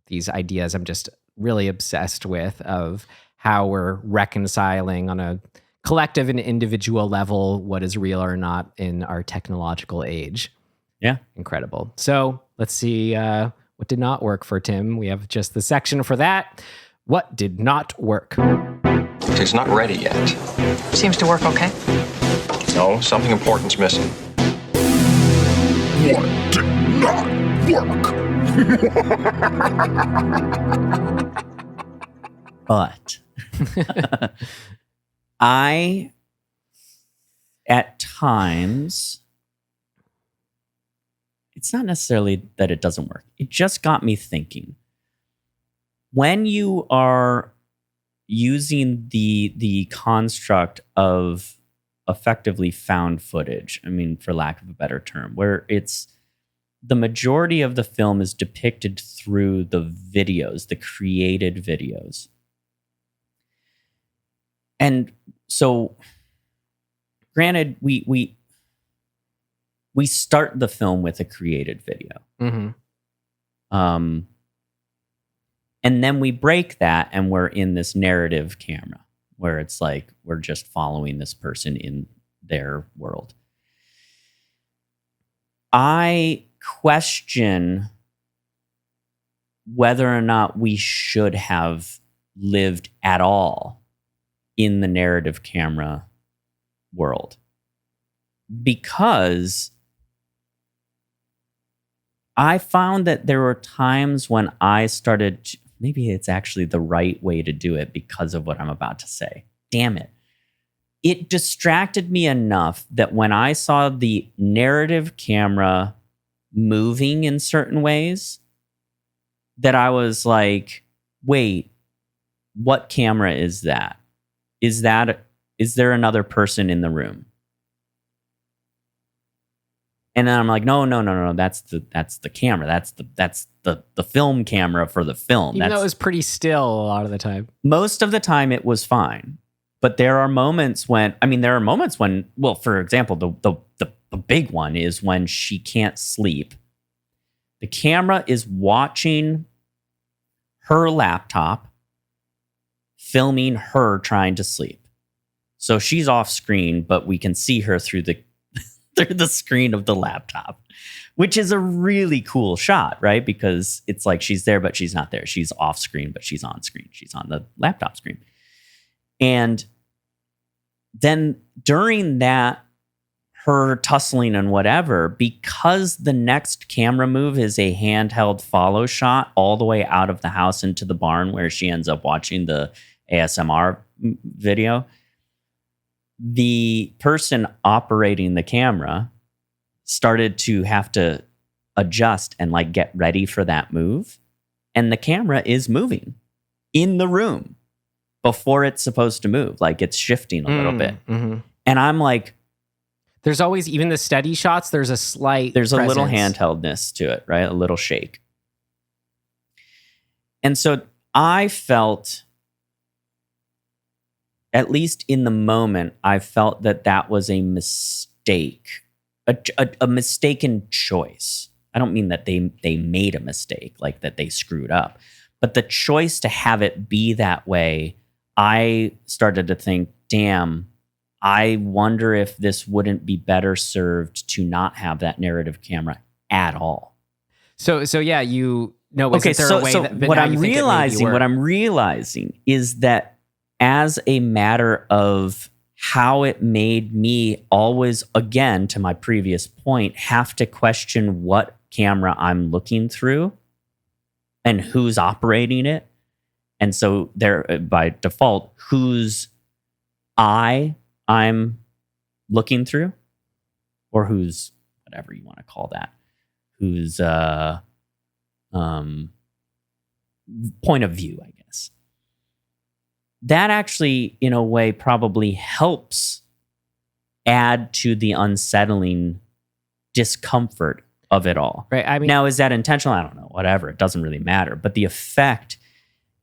These ideas I'm just really obsessed with of how we're reconciling on a collective and individual level what is real or not in our technological age. Yeah. Incredible. So let's see what did not work for Tim. We have just the section for that. What did not work? It's not ready yet. Seems to work okay. No, something important's missing. What did not work? But I, at times, it's not necessarily that it doesn't work. It just got me thinking. When you are using the construct of effectively found footage, I mean, for lack of a better term, where it's the majority of the film is depicted through the videos, the created videos. And so, granted, we start the film with a created video. Mm-hmm. And then we break that and we're in this narrative camera where it's like we're just following this person in their world. I question whether or not we should have lived at all in the narrative camera world, because I found that there were times when I started, maybe it's actually the right way to do it because of what I'm about to say. Damn it. It distracted me enough that when I saw the narrative camera moving in certain ways, that I was like, wait, what camera is that? Is there another person in the room? And then I'm like, no, that's the camera. That's the film camera for the film. Even though it was pretty still a lot of the time. Most of the time it was fine. But there are moments when, well, for example, the big one is when she can't sleep. The camera is watching her laptop, filming her trying to sleep. So she's off screen, but we can see her through the screen of the laptop, which is a really cool shot, right? Because it's like she's there, but she's not there. She's off screen, but she's on screen. She's on the laptop screen. And then during that, her tussling and whatever, because the next camera move is a handheld follow shot all the way out of the house into the barn where she ends up watching the ASMR video, the person operating the camera started to have to adjust and like get ready for that move. And the camera is moving in the room before it's supposed to move. Like it's shifting a little bit. Mm-hmm. And I'm like, there's always, even the steady shots, there's a little handheldness to it, right? A little shake. And so I felt, at least in the moment, I felt that was a mistake, a mistaken choice. I don't mean that they made a mistake, like that they screwed up, but the choice to have it be that way, I started to think, damn, I wonder if this wouldn't be better served to not have that narrative camera at all. So yeah, okay. So what I'm realizing is that as a matter of how it made me always, again, to my previous point, have to question what camera I'm looking through and who's operating it. And so there, by default, whose eye I'm looking through, or whose, whatever you want to call that, whose point of view, I guess. That actually, in a way, probably helps add to the unsettling discomfort of it all. Right. I mean, Now, is that intentional? I don't know. Whatever. It doesn't really matter. But the effect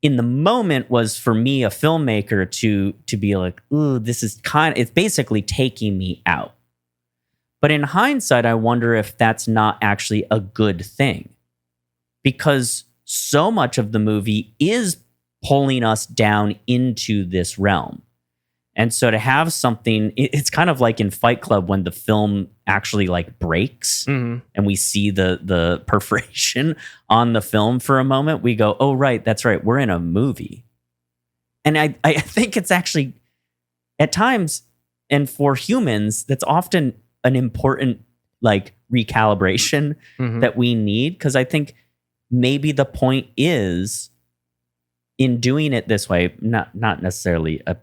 in the moment was for me, a filmmaker, to be like, ooh, this is it's basically taking me out. But in hindsight, I wonder if that's not actually a good thing, because so much of the movie is pulling us down into this realm. And so to have something, it's kind of like in Fight Club when the film actually like breaks and we see the perforation on the film for a moment. We go, oh, right, that's right. We're in a movie. And I think it's actually at times, and for humans, that's often an important like recalibration that we need. Because I think maybe the point is in doing it this way, not necessarily a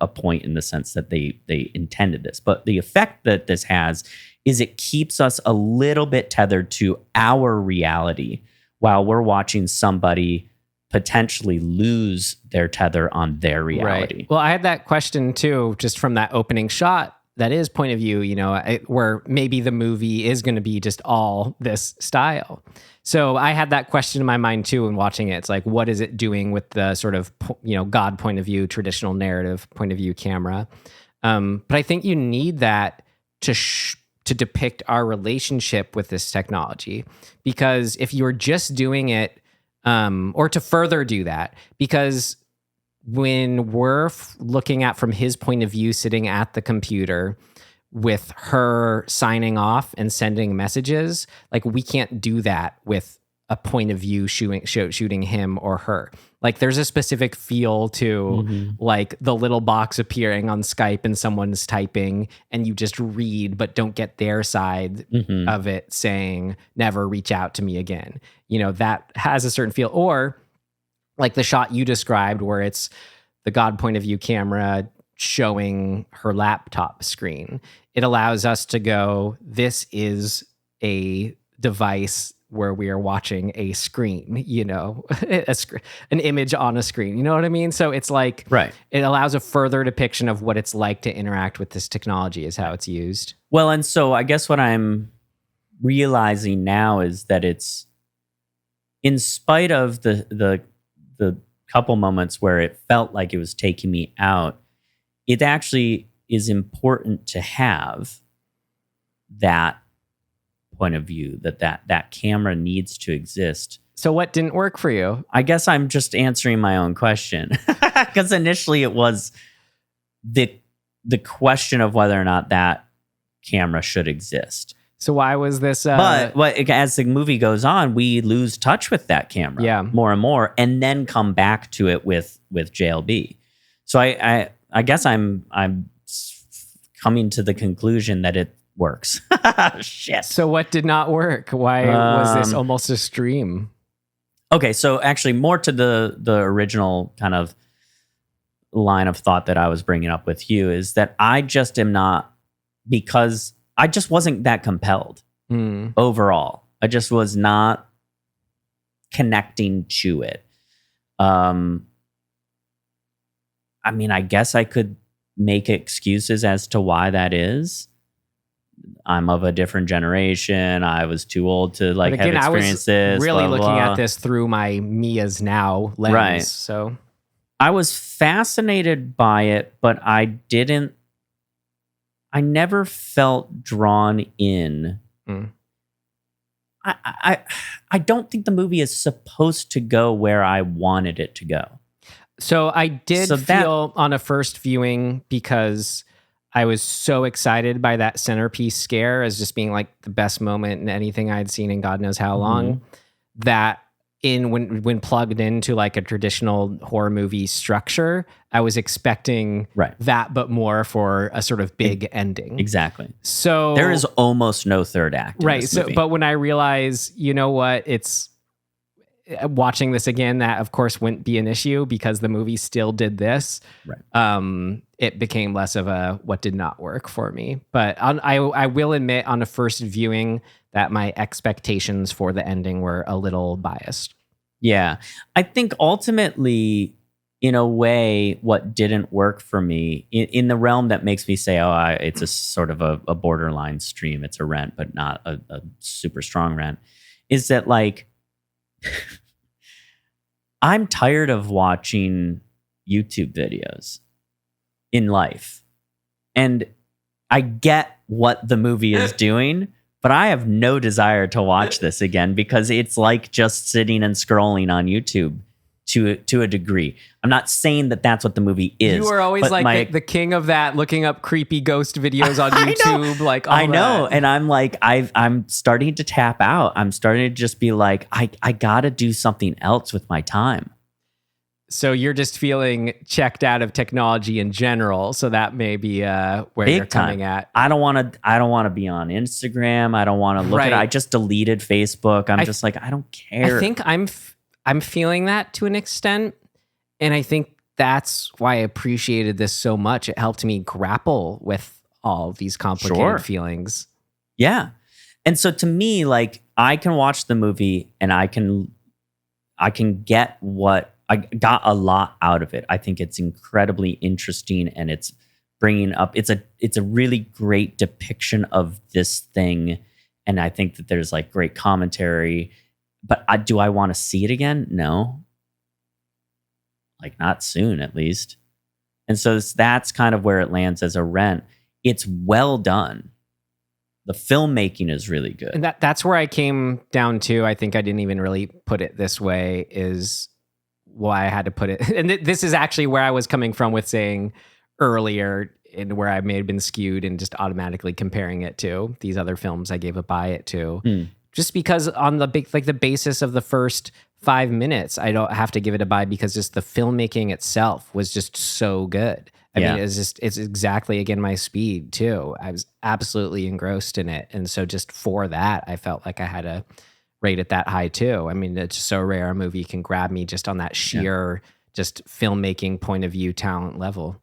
point in the sense that they intended this, but the effect that this has is it keeps us a little bit tethered to our reality while we're watching somebody potentially lose their tether on their reality. Right. Well, I had that question too, just from that opening shot. That is point of view, you know, where maybe the movie is going to be just all this style. So I had that question in my mind too when watching it. It's like, what is it doing with the sort of, you know, God point of view, traditional narrative point of view camera? But I think you need that to depict our relationship with this technology, because if you're just doing it, or to further do that, because when we're looking at from his point of view, sitting at the computer with her signing off and sending messages, like we can't do that with a point of view shooting him or her. Like there's a specific feel to like the little box appearing on Skype and someone's typing and you just read but don't get their side of it saying never reach out to me again. You know, that has a certain feel. Or like the shot you described where it's the God point of view camera showing her laptop screen. It allows us to go, this is a device where we are watching a screen, you know, an image on a screen. You know what I mean? So it's like, right. It allows a further depiction of what it's like to interact with this technology is how it's used. Well, and so I guess what I'm realizing now is that it's, in spite of the couple moments where it felt like it was taking me out, it actually is important to have that point of view, that camera needs to exist. So what didn't work for you? I guess I'm just answering my own question, because initially it was the question of whether or not that camera should exist. So why was this? But as the movie goes on, we lose touch with that camera more and more, and then come back to it with JLB. So I guess I'm coming to the conclusion that it works. Shit. So what did not work? Why was this almost a stream? Okay, so actually more to the original kind of line of thought that I was bringing up with you is that I just am not, because I just wasn't that compelled overall. I just was not connecting to it. I mean, I guess I could make excuses as to why that is. I'm of a different generation. I was too old to have experienced this. Really blah, blah, looking blah. at this through my me as now lens. Right. So I was fascinated by it, but I never felt drawn in. I don't think the movie is supposed to go where I wanted it to go. So I did feel on a first viewing, because I was so excited by that centerpiece scare as just being like the best moment in anything I'd seen in God knows how long, that when plugged into like a traditional horror movie structure, I was expecting that, but more for a sort of big ending. Exactly. So there is almost no third act. Right. So, but when I realize, you know what, it's watching this again, that of course wouldn't be an issue because the movie still did this. Right. It became less of a what did not work for me. But I will admit on a first viewing that my expectations for the ending were a little biased. Yeah. I think ultimately in a way, what didn't work for me in the realm that makes me say, it's a sort of a borderline stream. It's a rent, but not a super strong rent, is that like, I'm tired of watching YouTube videos in life. And I get what the movie is doing, but I have no desire to watch this again because it's like just sitting and scrolling on YouTube to a degree. I'm not saying that that's what the movie is. You were always like the king of that, looking up creepy ghost videos on YouTube. Like all I know, that. and I'm like, I'm starting to tap out. I'm starting to just be like, I gotta do something else with my time. So you're just feeling checked out of technology in general. So that may be where Big you're coming at. I don't want to be on Instagram. I don't want to look at it. I just deleted Facebook. I'm just like, I don't care. I think I'm feeling that to an extent. And I think that's why I appreciated this so much. It helped me grapple with all of these complicated feelings. Yeah. And so to me, like, I can watch the movie and I can get what I got a lot out of it. I think it's incredibly interesting, and it's bringing up, it's a really great depiction of this thing. And I think that there's like great commentary, but do I want to see it again? No. Like, not soon, at least. And so that's kind of where it lands as a rent. It's well done. The filmmaking is really good. And that's where I came down to. I think I didn't even really put it this way, is why I had to put it. And this is actually where I was coming from with saying earlier, and where I may have been skewed and just automatically comparing it to these other films I gave a buy it to. Just because on the the basis of the first 5 minutes, I don't have to give it a buy, because just the filmmaking itself was just so good. I mean, it's exactly, again, my speed too. I was absolutely engrossed in it. And so just for that, I felt like I had to rate it that high too. I mean, it's so rare a movie can grab me just on that sheer, just filmmaking point of view, talent level.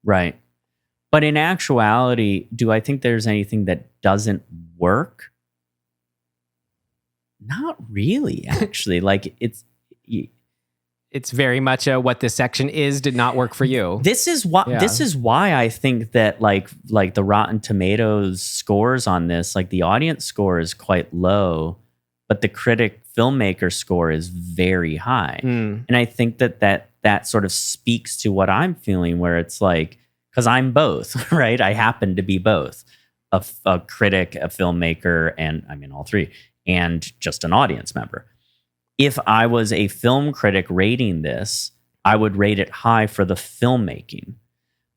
Right. But in actuality, do I think there's anything that doesn't work? Not really, actually. Like, it's very much what this section did not work for you. This is why I think that like the Rotten Tomatoes scores on this, like the audience score is quite low, but the critic filmmaker score is very high. And I think that sort of speaks to what I'm feeling, where it's like, because I'm both, right? I happen to be both a critic, a filmmaker, and I mean all three, and just an audience member. If I was a film critic rating this, I would rate it high for the filmmaking.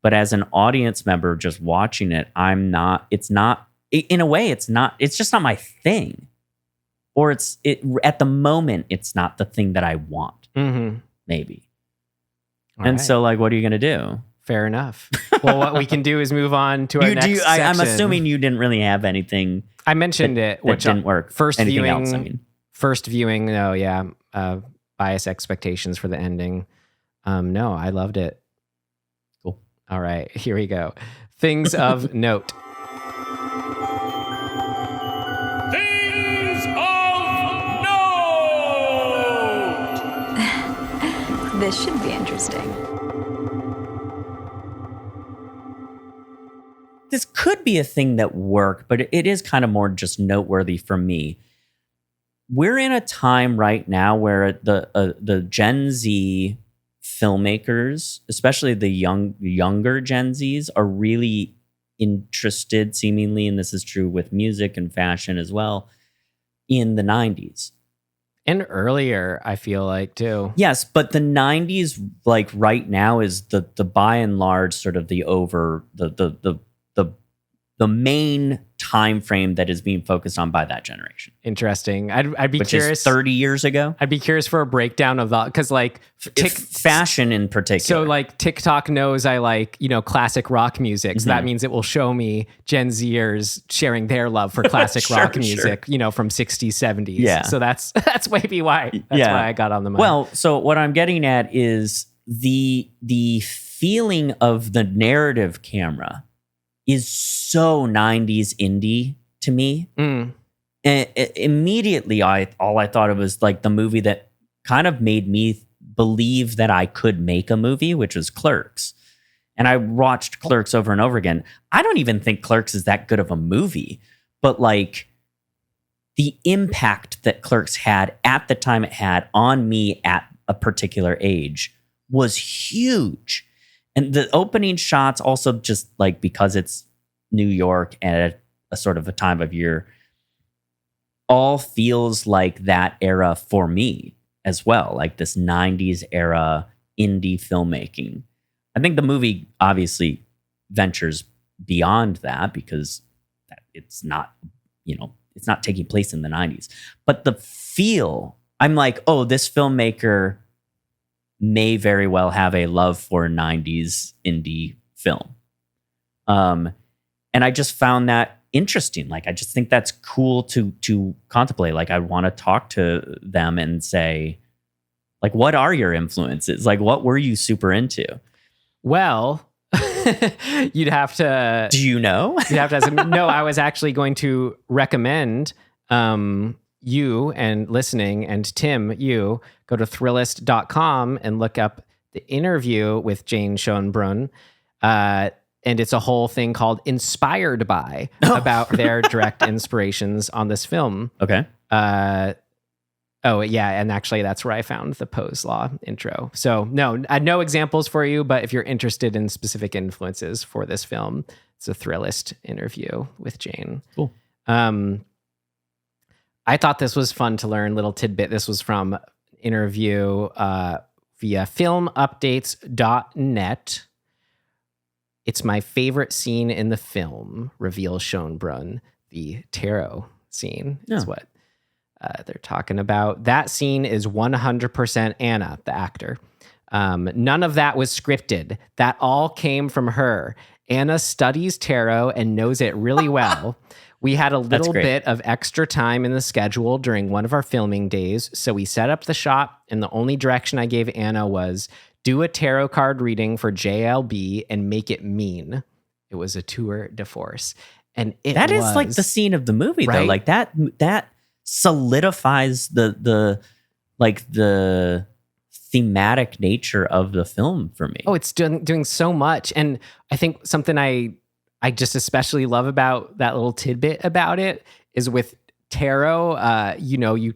But as an audience member just watching it, it's just not my thing. Or at the moment, it's not the thing that I want. Maybe. So like, what are you going to do? Fair enough. Well, what we can do is move on to our next section. I'm assuming you didn't really have anything. I mentioned it, which didn't work. Anything else, I mean. First viewing, no, yeah. Bias expectations for the ending. No, I loved it. Cool. All right, here we go. Things of note. Things of note! This should be interesting. This could be a thing that worked, but it is kind of more just noteworthy for me. We're in a time right now where the Gen Z filmmakers, especially the younger Gen Zs, are really interested, seemingly, and this is true with music and fashion as well, in the 90s. And earlier, I feel like, too. Yes, but the 90s, like right now, is the by and large sort of the main time frame that is being focused on by that generation. Interesting. I'd be curious. Which is 30 years ago. I'd be curious for a breakdown of that, because like fashion in particular. So like TikTok knows I like, classic rock music. So that means it will show me Gen Zers sharing their love for classic rock music, from 60s, 70s. Yeah. So that's maybe why. That's why I got on the mic. Well, so what I'm getting at is the feeling of the narrative camera is so 90s indie to me. And immediately, all I thought it was like the movie that kind of made me believe that I could make a movie, which was Clerks. And I watched Clerks over and over again. I don't even think Clerks is that good of a movie, but like the impact that Clerks had at the time it had on me at a particular age was huge. And the opening shots also, just like because it's New York and a sort of a time of year, all feels like that era for me as well, like this 90s era indie filmmaking. I think the movie obviously ventures beyond that because it's not, it's not taking place in the 90s. But the feel, I'm like, oh, this filmmaker may very well have a love for 90s indie film. And I just found that interesting. Like, I just think that's cool to contemplate. Like, I want to talk to them and say, like, what are your influences? Like, what were you super into? Well, you'd have to... Do you know? You'd have to ask, no, I was actually going to recommend you and listening, and Tim, you go to Thrillist.com and look up the interview with Jane Schoenbrun. And it's a whole thing called Inspired By, about their direct inspirations on this film. Okay. Oh, yeah. And actually, that's where I found the Poe's Law intro. So, no, I had no examples for you, but if you're interested in specific influences for this film, it's a Thrillist interview with Jane. Cool. I thought this was fun to learn, little tidbit. This was from interview via filmupdates.net. It's my favorite scene in the film, reveals Schoenbrun. The tarot scene is what they're talking about. That scene is 100% Anna, the actor. None of that was scripted. That all came from her. Anna studies tarot and knows it really well. We had a little bit of extra time in the schedule during one of our filming days, so we set up the shot, and the only direction I gave Anna was do a tarot card reading for JLB and make it mean. It was a tour de force. And that is like the scene of the movie, right? Though. Like that solidifies the thematic nature of the film for me. Oh, it's doing so much. And I think something I just especially love about that little tidbit about it is with tarot, you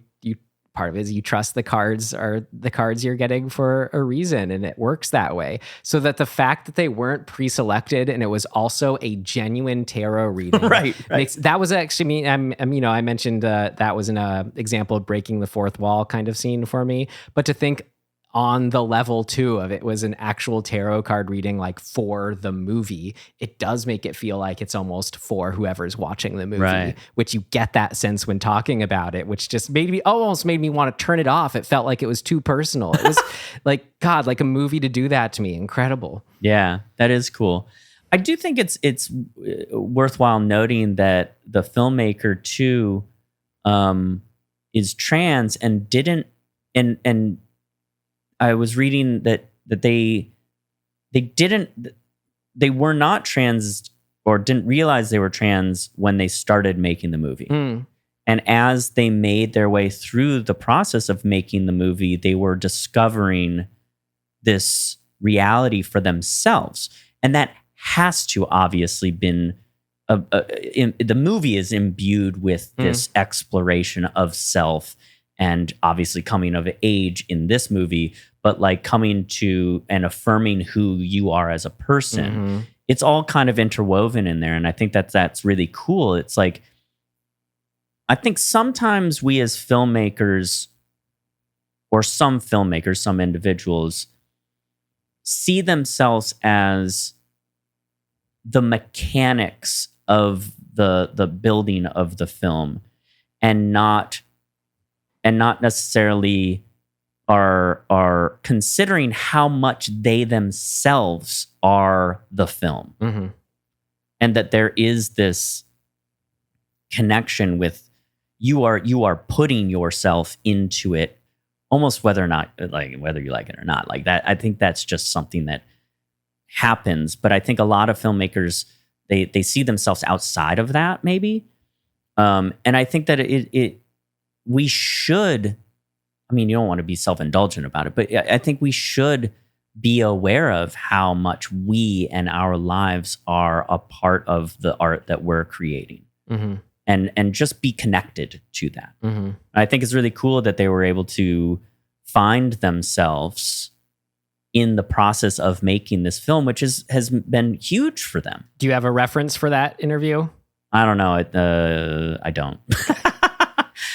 part of it is you trust the cards are the cards you're getting for a reason, and it works that way. So that the fact that they weren't pre-selected and it was also a genuine tarot reading, right. That was actually I mentioned that was an example of breaking the fourth wall kind of scene for me. But to think on the level too of it was an actual tarot card reading, like for the movie, it does make it feel like it's almost for whoever's watching the movie, right. Which you get that sense when talking about it, which just almost made me want to turn it off. It felt like it was too personal. It was like, God, like a movie to do that to me. Incredible. Yeah, that is cool. I do think it's worthwhile noting that the filmmaker too is trans and didn't, and I was reading that they were not trans or didn't realize they were trans when they started making the movie. And as they made their way through the process of making the movie, they were discovering this reality for themselves. And that has to obviously been the movie is imbued with this exploration of self. And obviously coming of age in this movie, but like coming to and affirming who you are as a person. Mm-hmm. It's all kind of interwoven in there. And I think that's really cool. It's like, I think sometimes we as filmmakers, or some filmmakers, some individuals, see themselves as the mechanics of the building of the film and not necessarily are considering how much they themselves are the film. Mm-hmm. And that there is this connection with you are putting yourself into it, almost whether you like it or not. Like that, I think that's just something that happens. But I think a lot of filmmakers, they see themselves outside of that, maybe. And I think that we should I mean, you don't want to be self-indulgent about it, but I think we should be aware of how much we and our lives are a part of the art that we're creating. Mm-hmm. And just be connected to that. Mm-hmm. I think it's really cool that they were able to find themselves in the process of making this film, which has been huge for them. Do you have a reference for that interview? I don't know. I don't.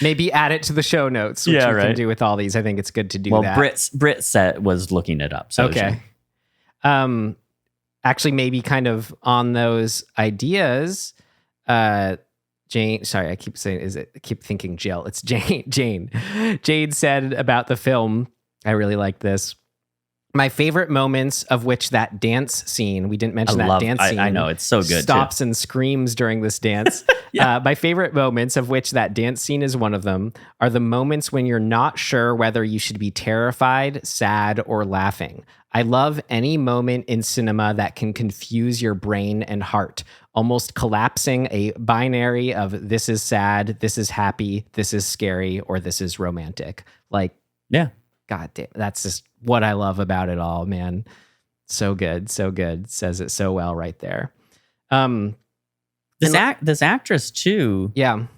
Maybe add it to the show notes, which you can do with all these. I think it's good to do that. Well, Brit was looking it up. So okay. Actually, maybe kind of on those ideas, Jane, sorry, I keep thinking Jill. It's Jane. Jane said about the film, I really like this. My favorite moments of which that dance scene, we didn't mention dance scene. I know, it's so good. Stops and screams during this dance. My favorite moments, of which that dance scene is one of them, are the moments when you're not sure whether you should be terrified, sad, or laughing. I love any moment in cinema that can confuse your brain and heart, almost collapsing a binary of this is sad, this is happy, this is scary, or this is romantic. Like, yeah. God damn, that's just what I love about it all, man. So good, so good. Says it so well right there. This actress too,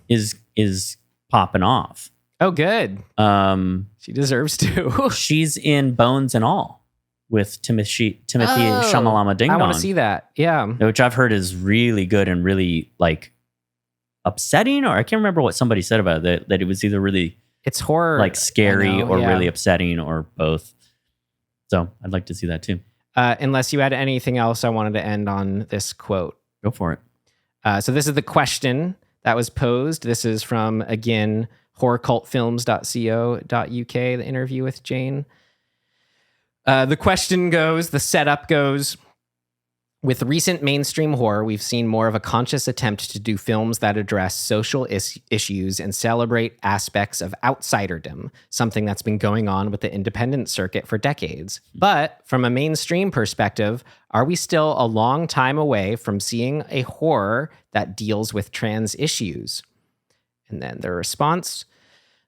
is popping off. Oh, good. She deserves to. She's in Bones and All with Timothy Chalamet Ding Dong. I want to see that. Yeah, which I've heard is really good and really like upsetting, or I can't remember what somebody said about it. That it was either really. It's horror, like scary or really upsetting or both. So I'd like to see that too. Unless you had anything else, I wanted to end on this quote. Go for it. So this is the question that was posed. This is from, again, horrorcultfilms.co.uk, the interview with Jane. The question goes, the setup goes, with recent mainstream horror, we've seen more of a conscious attempt to do films that address social issues and celebrate aspects of outsiderdom, something that's been going on with the independent circuit for decades. But from a mainstream perspective, are we still a long time away from seeing a horror that deals with trans issues? And then the response,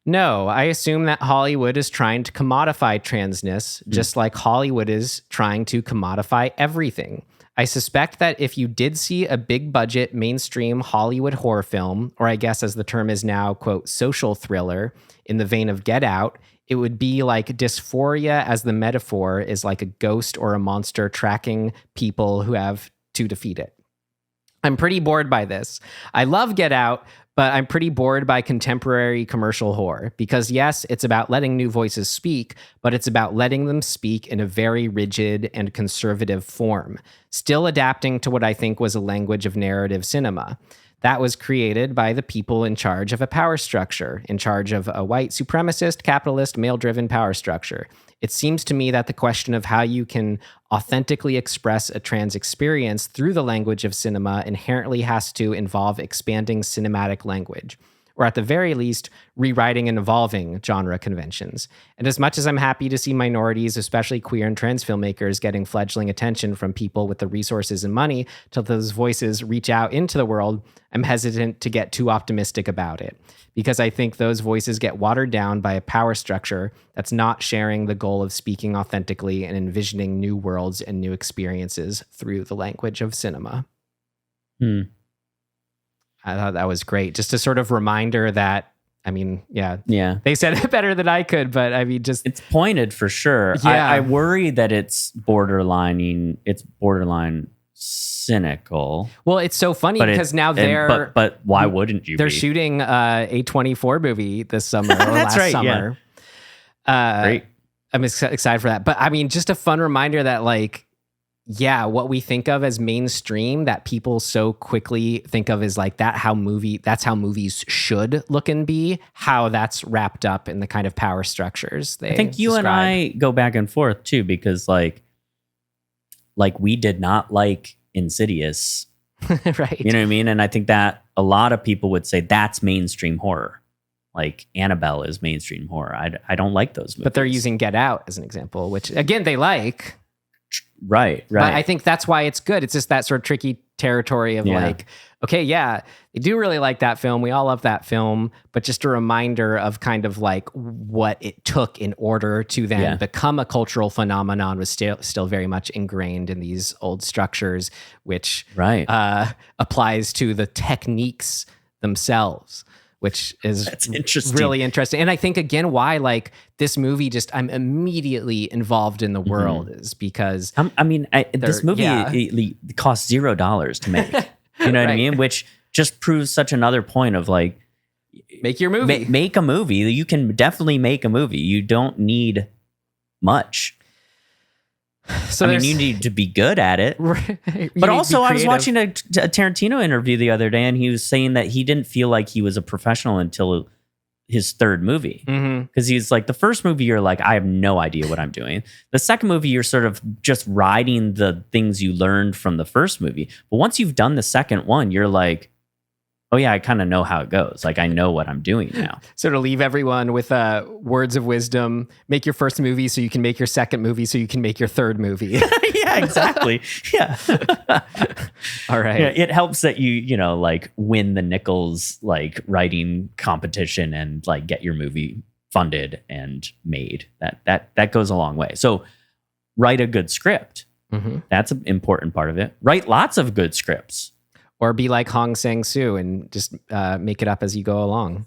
no, I assume that Hollywood is trying to commodify transness, just like Hollywood is trying to commodify everything. I suspect that if you did see a big budget mainstream Hollywood horror film, or I guess as the term is now, quote, social thriller, in the vein of Get Out, it would be like dysphoria as the metaphor is like a ghost or a monster tracking people who have to defeat it. I'm pretty bored by this. I love Get Out, but I'm pretty bored by contemporary commercial horror because, yes, it's about letting new voices speak, but it's about letting them speak in a very rigid and conservative form, still adapting to what I think was a language of narrative cinema. That was created by the people in charge of a power structure, in charge of a white supremacist, capitalist, male-driven power structure. It seems to me that the question of how you can authentically express a trans experience through the language of cinema inherently has to involve expanding cinematic language, or at the very least, rewriting and evolving genre conventions. And as much as I'm happy to see minorities, especially queer and trans filmmakers, getting fledgling attention from people with the resources and money to those voices reach out into the world, I'm hesitant to get too optimistic about it, because I think those voices get watered down by a power structure that's not sharing the goal of speaking authentically and envisioning new worlds and new experiences through the language of cinema. I thought that was great. Just a sort of reminder that, I mean, yeah. They said it better than I could, but I mean, just... It's pointed for sure. Yeah. I worry that it's borderline cynical. Well, it's so funny because now they're... But why wouldn't you They're be? shooting a A24 movie this summer or last summer. Yeah. Great. I'm excited for that. But I mean, just a fun reminder that like, yeah, what we think of as mainstream that people so quickly think of as like that's how movies should look and be, how that's wrapped up in the kind of power structures they I think you describe. and I go back and forth too, because like we did not like Insidious. Right. You know what I mean? And I think that a lot of people would say that's mainstream horror. Like Annabelle is mainstream horror. I don't like those movies. But they're using Get Out as an example, which again, they like. Right. But I think that's why it's good. It's just that sort of tricky territory of like, okay, yeah, they do really like that film. We all love that film, but just a reminder of kind of like what it took in order to then become a cultural phenomenon was still very much ingrained in these old structures, which applies to the techniques themselves, which is really interesting. And I think, again, why like this movie I'm immediately involved in the world is because... this movie it costs $0 to make. You know what I mean? Which just proves such another point of like... Make your movie. Make a movie. You can definitely make a movie. You don't need much. So you need to be good at it. But also, I was watching a Tarantino interview the other day, and he was saying that he didn't feel like he was a professional until his third movie. Because he's like, the first movie, you're like, I have no idea what I'm doing. The second movie, you're sort of just riding the things you learned from the first movie. But once you've done the second one, you're like, oh yeah, I kind of know how it goes. Like, I know what I'm doing now. So to leave everyone with words of wisdom, make your first movie so you can make your second movie so you can make your third movie. Yeah, exactly. Yeah. All right. Yeah, it helps that you like win the Nichols like writing competition and like get your movie funded and made. That goes a long way. So write a good script. That's an important part of it. Write lots of good scripts. Or be like Hong Sang-soo and just make it up as you go along.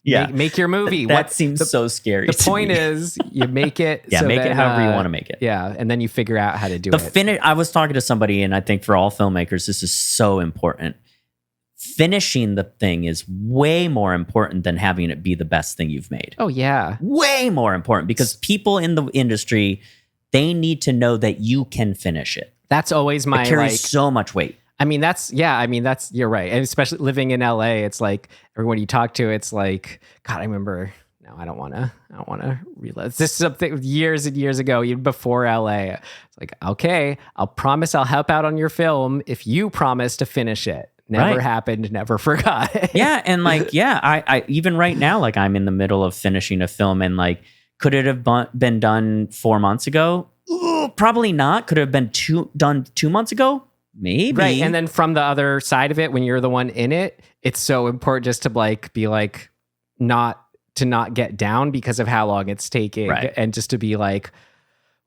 Yeah. Make your movie. That seems so scary. The point is you make it. Make it however you want to make it. Yeah. And then you figure out how to do it. I was talking to somebody, and I think for all filmmakers, this is so important. Finishing the thing is way more important than having it be the best thing you've made. Oh, yeah. Way more important, because people in the industry, they need to know that you can finish it. That's always my... It carries so much weight. You're right. And especially living in LA, it's like everyone you talk to, it's like, God, I remember, no, I don't want to realize this is something years and years ago, even before LA. It's like, okay, I'll promise I'll help out on your film if you promise to finish it. Never happened, never forgot. Yeah. And like, I even right now, like I'm in the middle of finishing a film, and like, could it have been done 4 months ago? Ooh, probably not. Could it have been done 2 months ago? Maybe. Right. And then from the other side of it, when you're the one in it, it's so important just to like be like not get down because of how long it's taking. Right. And just to be like,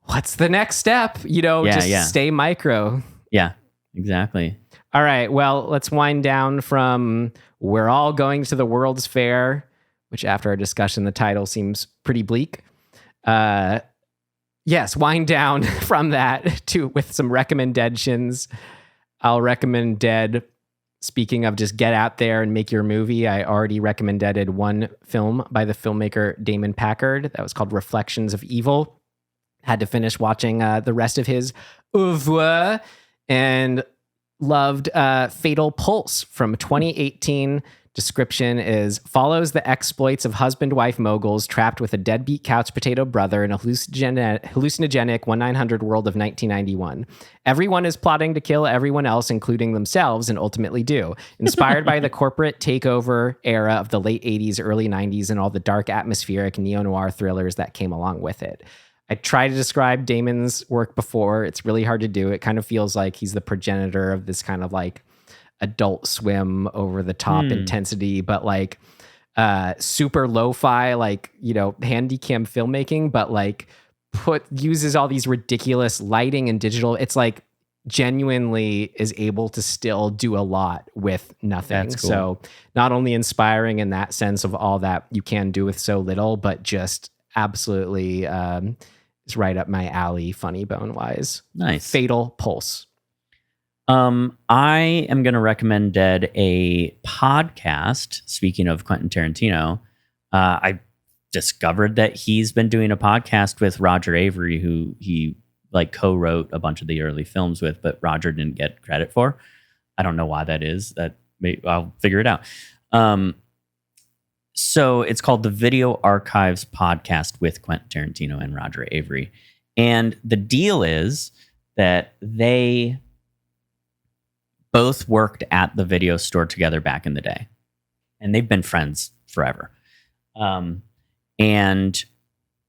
what's the next step? Stay micro. Yeah, exactly. All right. Well, let's wind down from we're all going to the World's Fair, which after our discussion, the title seems pretty bleak. Yes, wind down from that with some recommendations. I'll recommend Dead. Speaking of just get out there and make your movie, I already recommended one film by the filmmaker Damon Packard that was called Reflections of Evil. Had to finish watching the rest of his oeuvre and loved Fatal Pulse from 2018. Description is follows the exploits of husband-wife moguls trapped with a deadbeat couch potato brother in a hallucinogenic 1-900 world of 1991. Everyone is plotting to kill everyone else, including themselves, and ultimately do. Inspired by the corporate takeover era of the late 80s, early 90s, and all the dark atmospheric neo-noir thrillers that came along with it. I tried to describe Damon's work before. It's really hard to do. It kind of feels like he's the progenitor of this kind of like Adult Swim over the top intensity, but like super lo-fi, like, handy cam filmmaking, but like uses all these ridiculous lighting and digital. It's like genuinely is able to still do a lot with nothing. That's cool. So not only inspiring in that sense of all that you can do with so little, but just absolutely it's right up my alley, funny bone wise. Nice. Fatal Pulse. I am going to recommend Dead a podcast. Speaking of Quentin Tarantino, I discovered that he's been doing a podcast with Roger Avery, who he like co-wrote a bunch of the early films with, but Roger didn't get credit for. I don't know why that is. I'll figure it out. So it's called the Video Archives Podcast with Quentin Tarantino and Roger Avery. And the deal is that they both worked at the video store together back in the day. And they've been friends forever. And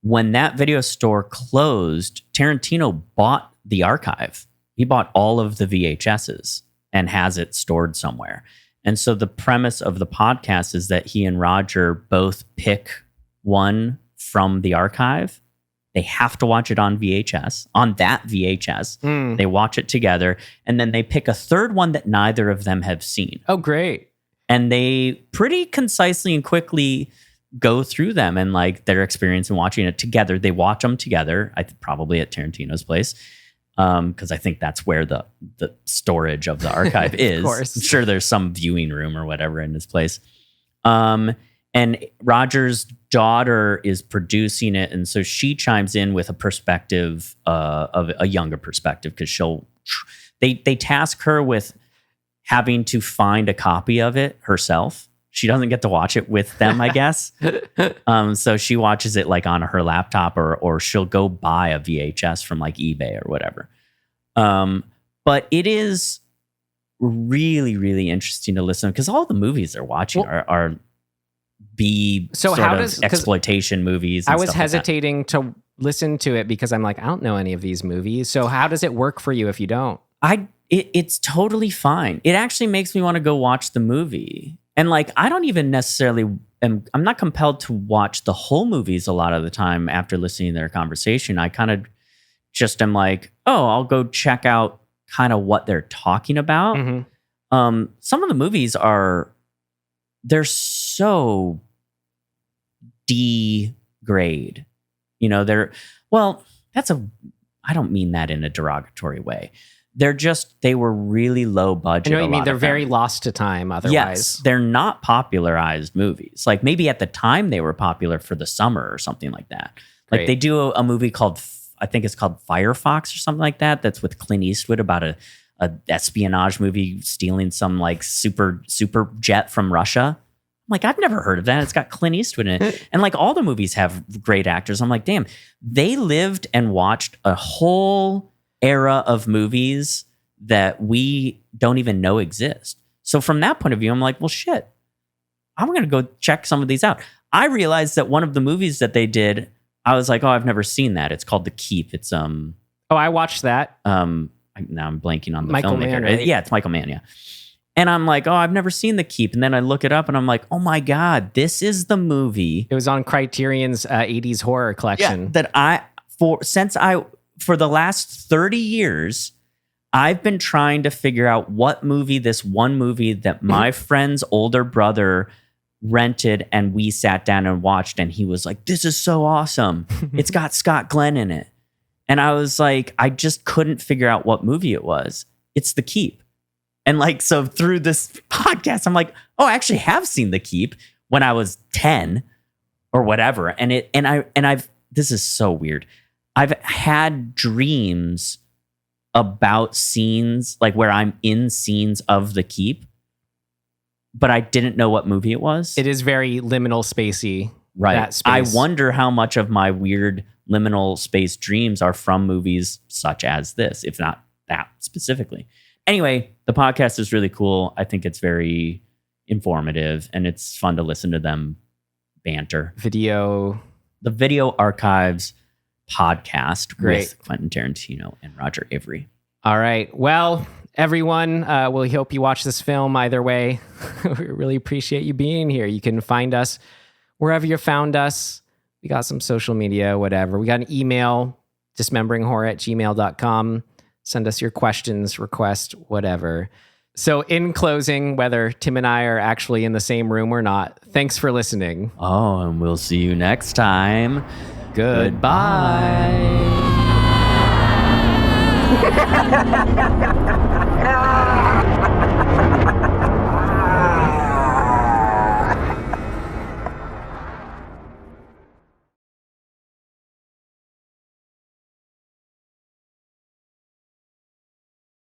when that video store closed, Tarantino bought the archive. He bought all of the VHSs and has it stored somewhere. And so the premise of the podcast is that he and Roger both pick one from the archive. They have to watch it on VHS, on that VHS. They watch it together, and then they pick a third one that neither of them have seen. Oh, great. And they pretty concisely and quickly go through them and like their experience in watching it together. They watch them together, probably at Tarantino's place, because I think that's where the storage of the archive is. Of course. I'm sure there's some viewing room or whatever in his place. And Roger's daughter is producing it, and so she chimes in with a perspective of a younger perspective, because they task her with having to find a copy of it herself. She doesn't get to watch it with them, I guess. So she watches it like on her laptop, or she'll go buy a VHS from like eBay or whatever. But it is really, really interesting to listen, because all the movies they're watching are exploitation movies. I was hesitating to listen to it because I'm like, I don't know any of these movies. So how does it work for you if you don't? It's totally fine. It actually makes me want to go watch the movie. And like, I don't even necessarily I'm not compelled to watch the whole movies a lot of the time after listening to their conversation. I kind of just am like, oh, I'll go check out kind of what they're talking about. Mm-hmm. Some of the movies they're so D-grade. I don't mean that in a derogatory way. They were really low budget. I know what you mean. They're very lost to time otherwise. Yes, they're not popularized movies. Like maybe at the time they were popular for the summer or something like that. Like they do a movie called, I think it's called Firefox or something like that. That's with Clint Eastwood about a espionage movie stealing some like super jet from Russia. I'm like, I've never heard of that. It's got Clint Eastwood in it. And like all the movies have great actors. I'm like, damn, they lived and watched a whole era of movies that we don't even know exist. So from that point of view, I'm like, well, shit, I'm going to go check some of these out. I realized that one of the movies that they did, I was like, oh, I've never seen that. It's called The Keep. It's Oh, I watched that. Now I'm blanking on the Michael filmmaker. Mann, right? Yeah, it's Michael Mann, yeah. And I'm like, oh, I've never seen The Keep. And then I look it up and I'm like, oh my God, this is the movie. It was on Criterion's 80s horror collection. Yeah, that for the last 30 years, I've been trying to figure out this one movie that my friend's older brother rented and we sat down and watched, and he was like, this is so awesome. It's got Scott Glenn in it. And I was like, I just couldn't figure out what movie it was. It's The Keep. And like, so through this podcast, I'm like, oh, I actually have seen The Keep when I was 10 or whatever. And this is so weird. I've had dreams about scenes, like where I'm in scenes of The Keep, but I didn't know what movie it was. It is very liminal spacey. Right. That space. I wonder how much of my weird liminal space dreams are from movies such as this, if not that specifically. Anyway, the podcast is really cool. I think it's very informative, and it's fun to listen to them banter. The Video Archives podcast with Quentin Tarantino and Roger Avery. All right. Well, everyone, we hope you watch this film either way. We really appreciate you being here. You can find us wherever you found us. We got some social media, whatever. We got an email, dismemberingHorror@gmail.com. Send us your questions, requests, whatever. So in closing, whether Tim and I are actually in the same room or not, thanks for listening. Oh, and we'll see you next time. Goodbye.